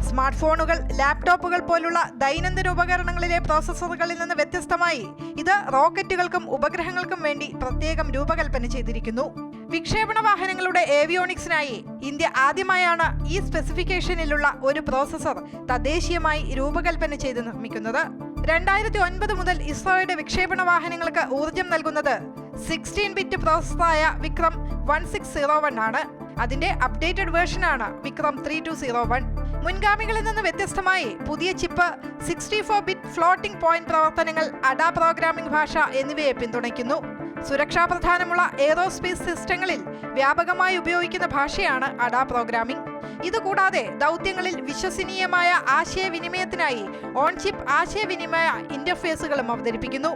സ്മാർട്ട് ഫോണുകൾ, ലാപ്ടോപ്പുകൾ പോലുള്ള ദൈനംദിന ഉപകരണങ്ങളിലെ പ്രോസസ്സറുകളിൽ നിന്ന് വ്യത്യസ്തമായി ഇത് റോക്കറ്റുകൾക്കും ഉപഗ്രഹങ്ങൾക്കും വേണ്ടി പ്രത്യേകം രൂപകൽപ്പന ചെയ്തിരിക്കുന്നു. വിക്ഷേപണ വാഹനങ്ങളുടെ ഏവിയോണിക്സിനായി ഇന്ത്യ ആദ്യമായാണ് ഈ സ്പെസിഫിക്കേഷനിലുള്ള ഒരു പ്രോസസർ തദ്ദേശീയമായി രൂപകൽപ്പന ചെയ്ത് നിർമ്മിക്കുന്നത്. 2009 മുതൽ ഇസ്രോയുടെ വിക്ഷേപണ വാഹനങ്ങൾക്ക് ഊർജം നൽകുന്നത് 16 ബിറ്റ് പ്രോസസറായ വിക്രം 1601 ആണ്. അതിന്റെ അപ്ഡേറ്റഡ് വേർഷനാണ് വിക്രം 3201. മുൻഗാമികളിൽ നിന്ന് വ്യത്യസ്തമായി പുതിയ ചിപ്പ് 64 ബിറ്റ് ഫ്ലോട്ടിംഗ് പോയിന്റ് പ്രവർത്തനങ്ങൾ, അഡ പ്രോഗ്രാമിംഗ് ഭാഷ എന്നിവയെ പിന്തുണയ്ക്കുന്നു. സുരക്ഷാ പ്രധാനമുള്ള എയ്റോസ്പേസ് സിസ്റ്റങ്ങളിൽ വ്യാപകമായി ഉപയോഗിക്കുന്ന ഭാഷയാണ് അഡ പ്രോഗ്രാമിംഗ്. ഇതുകൂടാതെ ദൗത്യങ്ങളിൽ വിശ്വസനീയമായ ആശയവിനിമയത്തിനായി ഓൺ ചിപ്പ് ആശയവിനിമയ ഇന്റർഫേസുകളും അവതരിപ്പിക്കുന്നു.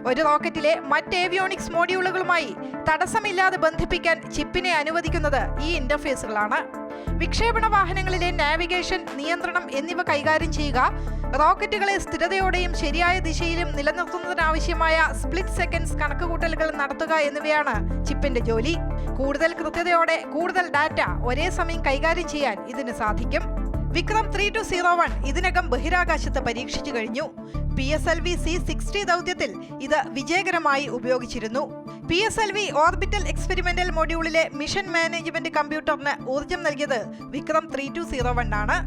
ഒരു റോക്കറ്റിലെ മറ്റ് ഏവിയോണിക്സ് മോഡ്യൂളുകളുമായി തടസ്സമില്ലാതെ ബന്ധിപ്പിക്കാൻ ചിപ്പിനെ അനുവദിക്കുന്നത് ഈ ഇന്റർഫേസുകളാണ്. വിക്ഷേപണ വാഹനങ്ങളിലെ നാവിഗേഷൻ, നിയന്ത്രണം എന്നിവ കൈകാര്യം ചെയ്യുക, റോക്കറ്റുകളെ സ്ഥിരതയോടെയും ശരിയായ ദിശയിലും നിലനിർത്തുന്നതിനാവശ്യമായ സ്പ്ലിറ്റ് സെക്കൻഡ്സ് കണക്കുകൂട്ടലുകൾ നടത്തുക എന്നിവയാണ് ചിപ്പിന്റെ ജോലി. കൂടുതൽ കൃത്യതയോടെ കൂടുതൽ ഡാറ്റ ഒരേ സമയം കൈകാര്യം ചെയ്യാൻ ഇതിന് സാധിക്കും. വിക്രം 3201 ഇതിനകം ബഹിരാകാശത്ത് പരീക്ഷിച്ചു കഴിഞ്ഞു. PSLV C-60 ദൗത്യത്തിൽ ഇത് വിജയകരമായി ഉപയോഗിച്ചിരുന്നു. PSLV ഓർബിറ്റൽ എക്സ്പെരിമെന്റൽ മൊഡ്യൂളിലെ മിഷൻ മാനേജ്മെന്റ് കമ്പ്യൂട്ടറിന് ഊർജം നൽകിയത് വിക്രം 3201 ആണ്.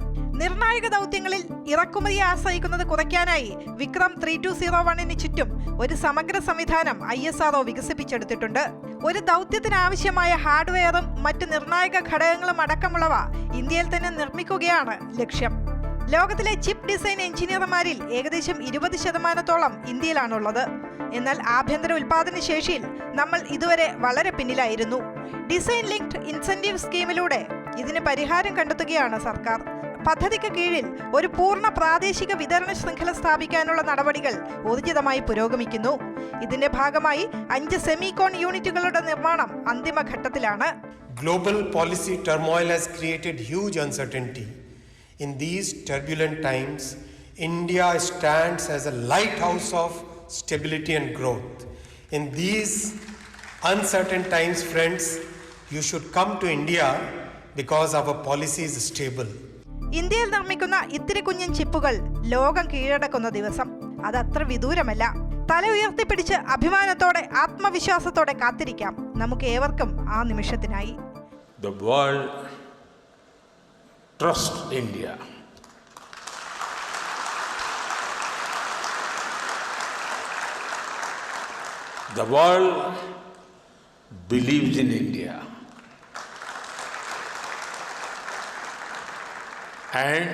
നിർണായക ദൗത്യങ്ങളിൽ ഇറക്കുമതിയെ ആശ്രയിക്കുന്നത് കുറയ്ക്കാനായി വിക്രം 3201 ചുറ്റും ഒരു സമഗ്ര സംവിധാനം ISRO വികസിപ്പിച്ചെടുത്തിട്ടുണ്ട്. ഒരു ദൗത്യത്തിനാവശ്യമായ ഹാർഡ്വെയറും മറ്റ് നിർണായക ഘടകങ്ങളും അടക്കമുള്ളവ ഇന്ത്യയിൽ തന്നെ നിർമ്മിക്കുകയാണ് ലക്ഷ്യം. ലോകത്തിലെ ചിപ്പ് ഡിസൈൻ എഞ്ചിനീയർമാരിൽ ഏകദേശം 20% ഇന്ത്യയിലാണുള്ളത്. എന്നാൽ ആഭ്യന്തര ഉൽപാദന ശേഷിയിൽ നമ്മൾ ഇതുവരെ വളരെ പിന്നിലായിരുന്നു. ഡിസൈൻ ലിങ്ക്ഡ് ഇൻസെന്റീവ് സ്കീമിലൂടെ ഇതിന് പരിഹാരം കണ്ടെത്തുകയാണ് സർക്കാർ. പദ്ധതിക്ക് കീഴിൽ ഒരു പൂർണ്ണ പ്രാദേശിക വിതരണ ശൃംഖല സ്ഥാപിക്കാനുള്ള നടപടികൾ ഊർജിതമായി പുരോഗമിക്കുന്നു. ഇതിന്റെ ഭാഗമായി 5 സെമികോൺ യൂണിറ്റുകളുടെ നിർമ്മാണം അന്തിമഘട്ടത്തിലാണ്. Global policy turmoil has created huge uncertainty. In these turbulent times, India stands as a lighthouse of stability and growth. In these uncertain times, friends, you should come to India because our policy is stable. ഇന്ത്യയിൽ നിർമ്മിക്കുന്ന ഇത്തിരി കുഞ്ഞൻ ചിപ്പുകൾ ലോകം കീഴടക്കുന്ന ദിവസം അതത്ര വിദൂരമല്ല. തല ഉയർത്തിപ്പിടിച്ച് അഭിമാനത്തോടെ ആത്മവിശ്വാസത്തോടെ കാത്തിരിക്കാം നമുക്ക് ഏവർക്കും ആ നിമിഷത്തിനായി. The world trusts India. The world believes in India. And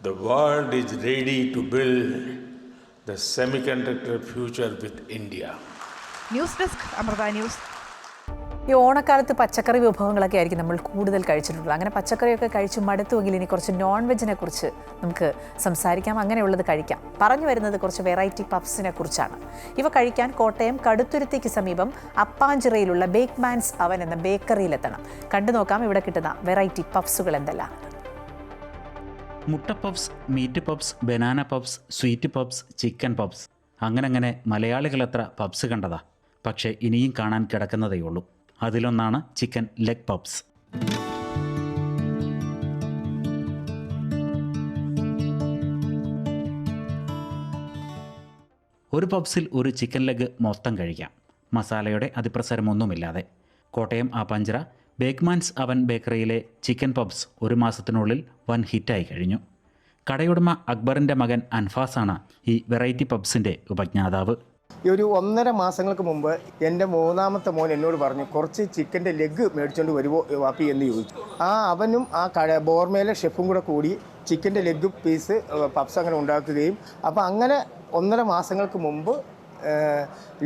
the world is ready to build the semiconductor future with India. News desk Amrita news. ഈ ഓണക്കാലത്ത് പച്ചക്കറി വിഭവങ്ങളൊക്കെ ആയിരിക്കും നമ്മൾ കൂടുതൽ കഴിച്ചിട്ടുള്ളത്. അങ്ങനെ പച്ചക്കറിയൊക്കെ കഴിച്ച് മടുത്തുവെങ്കിൽ ഇനി കുറച്ച് നോൺ വെജിനെ കുറിച്ച് നമുക്ക് സംസാരിക്കാം. അങ്ങനെയുള്ളത് കഴിക്കാം. പറഞ്ഞു വരുന്നത് കുറച്ച് വെറൈറ്റി പഫ്സിനെ കുറിച്ചാണ്. ഇവ കഴിക്കാൻ കോട്ടയം കടുത്തുരുത്തിക്ക് സമീപം അപ്പാഞ്ചിറയിലുള്ള ബേക്ക്മാൻസ് അവൻ എന്ന ബേക്കറിയിലെത്തണം. കണ്ടു നോക്കാം ഇവിടെ കിട്ടുന്ന വെറൈറ്റി പഫ്സുകൾ എന്തെല്ലാം. മുട്ട puffs, meat puffs, banana puffs, sweet puffs, chicken puffs, അങ്ങനെ മലയാളികൾ എത്ര പഫ്സ് കണ്ടതാ. പക്ഷേ ഇനിയും കാണാൻ കിടക്കുന്നതേയുള്ളൂ. അതിലൊന്നാണ് ചിക്കൻ ലെഗ് പഫ്സ്. ഒരു പഫ്സിൽ ഒരു ചിക്കൻ ലെഗ് മൊത്തം കഴിക്കാം, മസാലയുടെ അതിപ്രസരമൊന്നുമില്ലാതെ. കോട്ടയം ആപ്പാഞ്ചിറ ബേക്ക്മാൻസ് അവൻ ബേക്കറിയിലെ ചിക്കൻ പഫ്സ് 1 മാസത്തിനുള്ളിൽ വൻ ഹിറ്റായി കഴിഞ്ഞു. കടയുടമ അക്ബറിൻ്റെ മകൻ അൻഫാസാണ് ഈ വെറൈറ്റി പഫ്സിൻ്റെ ഉപജ്ഞാതാവ്. ഈ ഒരു 1.5 മാസങ്ങൾക്ക് മുമ്പ് എൻ്റെ 3ാമത്തെ മോൻ എന്നോട് പറഞ്ഞു, കുറച്ച് ചിക്കൻ്റെ ലെഗ് മേടിച്ചുകൊണ്ട് വരുമോ വാപ്പി എന്ന് ചോദിച്ചു. അവനും ആ ബോർമയിലെ ഷെഫും കൂടി ചിക്കൻ്റെ ലെഗ് പീസ് പഫ്സ് അങ്ങനെ ഉണ്ടാക്കുകയും അപ്പോൾ അങ്ങനെ 1.5 മാസങ്ങൾക്ക് മുമ്പ്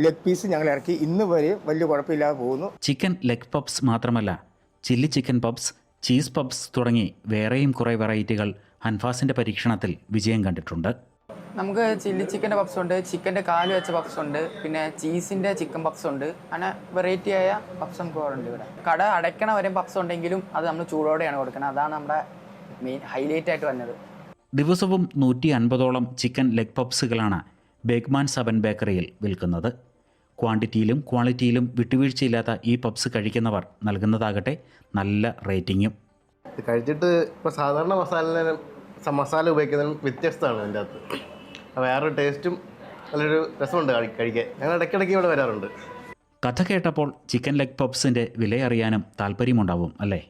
ലെഗ് പീസ് ഞങ്ങൾ ഇറക്കി. ഇന്ന് വരെ വലിയ കുഴപ്പമില്ലാതെ പോകുന്നു. ചിക്കൻ ലെഗ് പഫ്സ് മാത്രമല്ല, chilli chicken puffs, cheese puffs തുടങ്ങി വേറെയും കുറേ വെറൈറ്റികൾ അൻഫാസിൻ്റെ പരീക്ഷണത്തിൽ വിജയം കണ്ടിട്ടുണ്ട്. നമുക്ക് ചില്ലി ചിക്കൻ്റെ പഫ്സ് ഉണ്ട്, ചിക്കൻ്റെ കാല് വെച്ച പഫ്സ് ഉണ്ട്, പിന്നെ ചീസിൻ്റെ ചിക്കൻ പഫ്സ് ഉണ്ട്. അങ്ങനെ വെറൈറ്റി ആയ പഫ്സ് നമുക്ക് ഉണ്ട് ഇവിടെ. കട അടയ്ക്കണ വരെ പഫ്സ് ഉണ്ടെങ്കിലും അത് നമ്മൾ ചൂടോടെയാണ് കൊടുക്കുന്നത്. അതാണ് നമ്മുടെ മെയിൻ ഹൈലൈറ്റ് ആയിട്ട് വന്നത്. ദിവസവും 150ഓളം ചിക്കൻ ലെഗ് പഫ്സുകളാണ് ബേക്ക്മാൻസ് അവൻ ബേക്കറിയിൽ വിൽക്കുന്നത്. ക്വാണ്ടിറ്റിയിലും ക്വാളിറ്റിയിലും വിട്ടുവീഴ്ചയില്ലാത്ത ഈ പഫ്സ് കഴിക്കുന്നവർ നൽകുന്നതാകട്ടെ നല്ല റേറ്റിങ്ങും. കഴിച്ചിട്ട് ഇപ്പോൾ സാധാരണ മസാല ഉപയോഗിക്കുന്നതിനും വ്യത്യസ്തമാണ് അതിൻ്റെ അകത്ത്. വേറൊരു ടേസ്റ്റും നല്ലൊരു രസമുണ്ട് കഴിക്കാൻ. ഞങ്ങൾ ഇടയ്ക്കിടയ്ക്ക് ഇവിടെ വരാറുണ്ട്. കഥ കേട്ടപ്പോൾ ചിക്കൻ ലെഗ് പഫ്സിൻ്റെ വില അറിയാനും താല്പര്യമുണ്ടാവും അല്ലേ?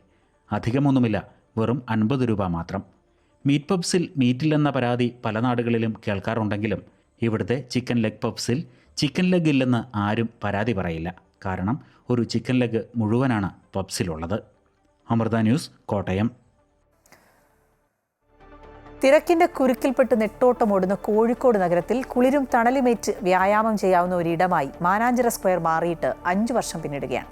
അധികമൊന്നുമില്ല, വെറും 50 രൂപ മാത്രം. മീറ്റ് പഫ്സിൽ മീറ്റില്ലെന്ന പരാതി പല നാടുകളിലും കേൾക്കാറുണ്ടെങ്കിലും ഇവിടുത്തെ ചിക്കൻ ലെഗ് പഫ്സിൽ ചിക്കൻ ലെഗ് ഇല്ലെന്ന് ആരും പരാതി പറയില്ല. കാരണം ഒരു ചിക്കൻ ലെഗ് മുഴുവനാണ് പഫ്സിലുള്ളത്. അമൃത ന്യൂസ്, കോട്ടയം. തിരക്കിന്റെ കുരുക്കിൽപ്പെട്ട് നെട്ടോട്ടമോടുന്ന കോഴിക്കോട് നഗരത്തിൽ കുളിരും തണലുമേറ്റ് വ്യായാമം ചെയ്യാവുന്ന ഒരിടമായി മാനാഞ്ചിറ സ്ക്വയർ മാറിയിട്ട് 5 വർഷം പിന്നിടുകയാണ്.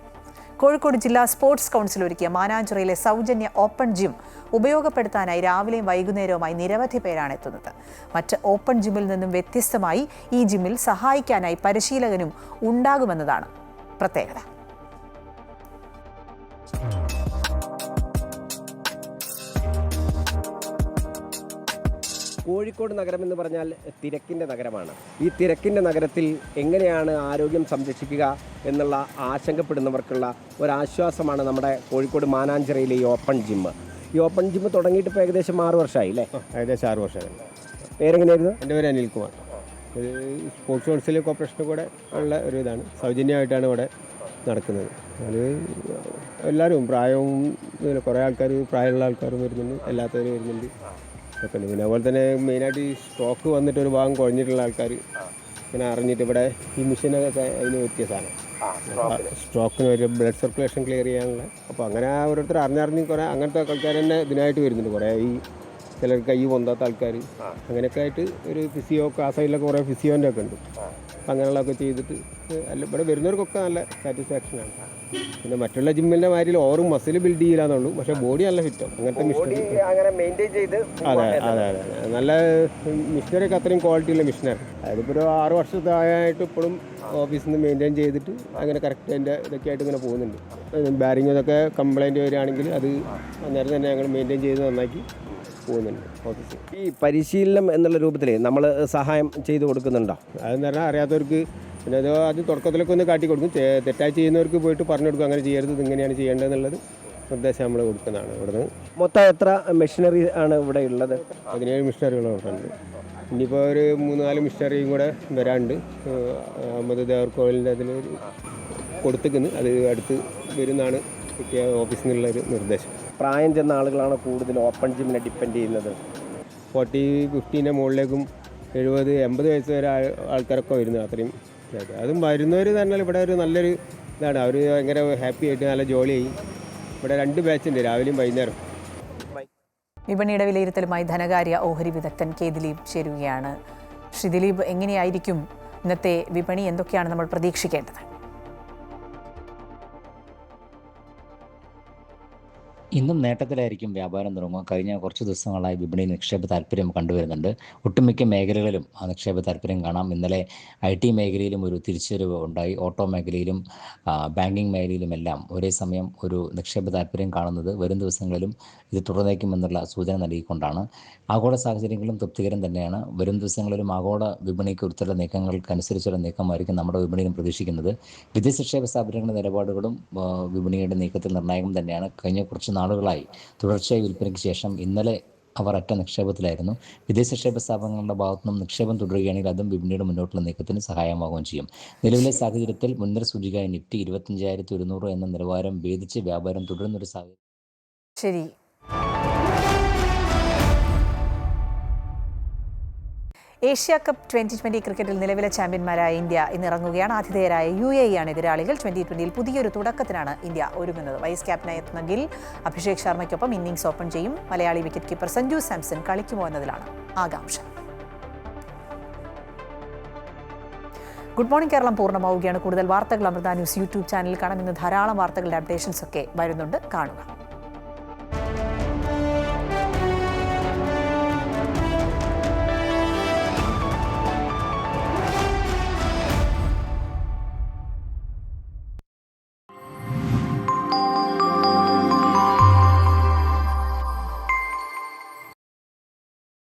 കോഴിക്കോട് ജില്ലാ സ്പോർട്സ് കൗൺസിൽ ഒരുക്കിയ മാനാഞ്ചിറയിലെ സൗജന്യ ഓപ്പൺ ജിം ഉപയോഗപ്പെടുത്താനായി രാവിലെയും വൈകുന്നേരവുമായി നിരവധി പേരാണ് എത്തുന്നത്. മറ്റ് ഓപ്പൺ ജിമ്മിൽ നിന്നും വ്യത്യസ്തമായി ഈ ജിമ്മിൽ സഹായിക്കാനായി പരിശീലകനും ഉണ്ടാകുമെന്നതാണ് പ്രത്യേകത. കോഴിക്കോട് നഗരം എന്ന് പറഞ്ഞാൽ തിരക്കിൻ്റെ നഗരമാണ്. ഈ തിരക്കിൻ്റെ നഗരത്തിൽ എങ്ങനെയാണ് ആരോഗ്യം സംരക്ഷിക്കുക എന്നുള്ള ആശങ്കപ്പെടുന്നവർക്കുള്ള ഒരാശ്വാസമാണ് നമ്മുടെ കോഴിക്കോട് മാനാഞ്ചിറയിലെ ഈ ഓപ്പൺ ജിമ്മ്. ഈ ഓപ്പൺ ജിമ്മ് തുടങ്ങിയിട്ട് ഇപ്പോൾ ഏകദേശം 6 വർഷമായി അല്ലേ? ഏകദേശം 6 വർഷമായി. പേരെങ്ങനെയായിരുന്നു? എൻ്റെ പേര് അനിൽകുമാർ. ഇത് സ്പോർട്സ് കൗൺസിൽ കോർപ്പറേഷനും കൂടെ ഉള്ള ഒരു ഇതാണ്. സൗജന്യമായിട്ടാണ് ഇവിടെ നടക്കുന്നത്. അത് എല്ലാവരും പ്രായവും കുറേ ആൾക്കാർ, പ്രായമുള്ള ആൾക്കാരും വരുന്നുണ്ട്, അല്ലാത്തവരും വരുന്നുണ്ട് ഒക്കെ ഉണ്ട്. പിന്നെ അതുപോലെ തന്നെ മെയിനായിട്ട് ഈ സ്ട്രോക്ക് വന്നിട്ട് ഒരു ഭാഗം കുഴഞ്ഞിട്ടുള്ള ആൾക്കാർ ഇങ്ങനെ അറിഞ്ഞിട്ട് ഇവിടെ ഈ മെഷീനൊക്കെ അതിന് വ്യത്യസ്തമാണ്. സ്ട്രോക്കിന് ഒരു ബ്ലഡ് സർക്കുലേഷൻ ക്ലിയർ ചെയ്യാനുള്ള. അപ്പോൾ അങ്ങനെ ഓരോരുത്തർ അറിഞ്ഞറിഞ്ഞ് കുറേ അങ്ങനത്തെ ആൾക്കാർ തന്നെ ഇതിനായിട്ട് വരുന്നുണ്ട്. കുറേ ഈ ചിലർ കൈ പൊന്താത്ത ആൾക്കാർ അങ്ങനെയൊക്കെ ആയിട്ട് ഒരു ഫിസിയോ, ആ സൈഡിലൊക്കെ കുറേ ഫിസിയോൻ്റെ ഒക്കെ ഉണ്ട്. അപ്പം അങ്ങനെയുള്ളതൊക്കെ ചെയ്തിട്ട് അല്ല ഇവിടെ വരുന്നവർക്കൊക്കെ നല്ല സാറ്റിസ്ഫാക്ഷനാണ്. പിന്നെ മറ്റുള്ള ജിമ്മിൻ്റെ മാതിരി ഓവറും മസിൽ ബിൽഡ് ചെയ്യില്ലാന്നുള്ളൂ, പക്ഷേ ബോഡി നല്ല ഫിറ്റാണ്. അങ്ങനത്തെ മിഷനറി അതെ നല്ല മിഷനറിയൊക്കെ അത്രയും ക്വാളിറ്റിയുള്ള മിഷനാണ്. അതിപ്പോൾ ഒരു 6 വർഷത്തായിട്ട് ഇപ്പോഴും ഓഫീസിൽ നിന്ന് മെയിൻറ്റെയിൻ ചെയ്തിട്ട് അങ്ങനെ കറക്റ്റ് അതിൻ്റെ ഇതൊക്കെ ആയിട്ട് ഇങ്ങനെ പോകുന്നുണ്ട്. ബാരിങ് ഇതൊക്കെ കംപ്ലയിൻറ്റ് വരികയാണെങ്കിൽ അത് അന്നേരം തന്നെ ഞങ്ങൾ മെയിൻറ്റെയിൻ ചെയ്ത് നന്നാക്കി പോകുന്നുണ്ട് ഓഫീസിൽ. ഈ പരിശീലനം എന്നുള്ള രൂപത്തിൽ നമ്മൾ സഹായം ചെയ്ത് കൊടുക്കുന്നുണ്ടോ? അതെന്ന് പറഞ്ഞാൽ അറിയാത്തവർക്ക് പിന്നെ അത് തുടക്കത്തിലൊക്കെ ഒന്ന് കാട്ടി കൊടുക്കും. തെറ്റായി ചെയ്യുന്നവർക്ക് പോയിട്ട് പറഞ്ഞു കൊടുക്കും, അങ്ങനെ ചെയ്യരുത്, ഇങ്ങനെയാണ് ചെയ്യേണ്ടതെന്നുള്ളത് നിർദ്ദേശം നമ്മൾ കൊടുക്കുന്നതാണ്. ഇവിടുന്ന് മൊത്തം എത്ര മെഷീനറി ആണ് ഇവിടെ ഉള്ളത്? 17 മെഷീനറികൾ ഇവിടെ ഉണ്ട്. ഇനിയിപ്പോൾ ഒരു 3-4 മെഷീനറിയും കൂടെ വരാനുണ്ട്. അഹമ്മദ് ദേവർകോവിലിൻ്റെ അതിൽ കൊടുത്തിരിക്കുന്നു. അത് അടുത്ത് വരുന്നതാണ് കിട്ടിയ ഓഫീസിൽ നിന്നുള്ളൊരു നിർദ്ദേശം. പ്രായം ചെന്ന ആളുകളാണ് കൂടുതൽ ഓപ്പൺ ജിമ്മിനെ ഡിപ്പെൻഡ് ചെയ്യുന്നത്. 40-50 മുകളിലേക്കും 70-80 വയസ്സ് വരെ ആൾക്കാരൊക്കെ വരുന്നത്. അത്രയും അതും വരുന്നവർ പറഞ്ഞാൽ ഇവിടെ ഒരു നല്ലൊരു ഇതാണ്. അവർ ഭയങ്കര ഹാപ്പി ആയിട്ട് നല്ല ജോലിയായി. ഇവിടെ 2 ബാച്ചുണ്ട്, രാവിലെയും വൈകുന്നേരം. വിപണിയുടെ വിലയിരുത്തലുമായി ധനകാര്യ ഓഹരി വിദഗ്ധൻ കെ ദിലീപ് ചേരുകയാണ്. ശ്രീ ദിലീപ്, എങ്ങനെയായിരിക്കും ഇന്നത്തെ വിപണി? എന്തൊക്കെയാണ് നമ്മൾ പ്രതീക്ഷിക്കേണ്ടത്? ഇന്നും നേട്ടത്തിലായിരിക്കും വ്യാപാരം തുടങ്ങുക. കഴിഞ്ഞ കുറച്ച് ദിവസങ്ങളായി വിപണിയിൽ നിക്ഷേപ താല്പര്യം കണ്ടുവരുന്നുണ്ട്. ഒട്ടുമിക്ക മേഖലകളിലും ആ നിക്ഷേപ താല്പര്യം കാണാം. ഇന്നലെ IT മേഖലയിലും ഒരു തിരിച്ചുവരവ് ഉണ്ടായി. ഓട്ടോ മേഖലയിലും ബാങ്കിങ് മേഖലയിലുമെല്ലാം ഒരേ സമയം ഒരു നിക്ഷേപ താല്പര്യം കാണുന്നത് വരും ദിവസങ്ങളിലും ഇത് തുടർന്നേക്കുമെന്നുള്ള സൂചന നൽകിക്കൊണ്ടാണ്. ആഗോള സാഹചര്യങ്ങളും തൃപ്തികരം തന്നെയാണ്. വരും ദിവസങ്ങളിലും ആഗോള വിപണിക്ക് ഉരുത്തുള്ള നീക്കങ്ങൾക്കനുസരിച്ചുള്ള നീക്കമായിരിക്കും നമ്മുടെ വിപണിയിലും പ്രതീക്ഷിക്കുന്നത്. വിദേശ നിക്ഷേപ സ്ഥാപനങ്ങളുടെ നിലപാടുകളും വിപണിയുടെ നീക്കത്തിൽ നിർണായകം തന്നെയാണ്. കഴിഞ്ഞ കുറച്ച് നാളുകളായി തുടർച്ചയായി വിൽപ്പനയ്ക്ക് ശേഷം ഇന്നലെ അവർ അറ്റ നിക്ഷേപത്തിലായിരുന്നു. വിദേശ നിക്ഷേപ സ്ഥാപനങ്ങളുടെ ഭാഗത്തുനിന്നും നിക്ഷേപം തുടരുകയാണെങ്കിൽ അതും വിപണിയുടെ മുന്നോട്ടുള്ള നീക്കത്തിന് സഹായമാവുകയും ചെയ്യും. നിലവിലെ സാഹചര്യത്തിൽ മുൻനിര സൂചികയായ നിഫ്റ്റി 25,100 എന്ന നിലവാരം ഭേദിച്ച് വ്യാപാരം തുടരുന്നൊരു സാഹചര്യം. ശരി. ഏഷ്യ കപ്പ് 2020 ക്രിക്കറ്റിൽ നിലവിലെ ചാമ്പ്യന്മാരായ ഇന്ത്യ ഇന്നിറങ്ങുകയാണ്. ആതിഥേയരായ UAE ആണ് എതിരാളികൾ. 2020ൽ പുതിയൊരു തുടക്കത്തിനാണ് ഇന്ത്യ ഒരുങ്ങുന്നത്. വൈസ് ക്യാപ്റ്റനായി എത്തുന്ന ഗിൽ അഭിഷേക് ശർമ്മയ്ക്കൊപ്പം ഇന്നിംഗ്സ് ഓപ്പൺ ചെയ്യും. മലയാളി വിക്കറ്റ് കീപ്പർ സഞ്ജു സാംസൺ കളിക്കുമോ എന്നതിലാണ് ആകാംക്ഷ. ഗുഡ് മോർണിംഗ് കേരളം പൂർണ്ണമാവുകയാണ്. കൂടുതൽ വാർത്തകൾ അമൃത ന്യൂസ് യൂട്യൂബ് ചാനലിൽ കാണാം. ഇന്ന് ധാരാളം വാർത്തകളുടെ അപ്ഡേഷൻസ് ഒക്കെ വരുന്നുണ്ട്. കാണുക.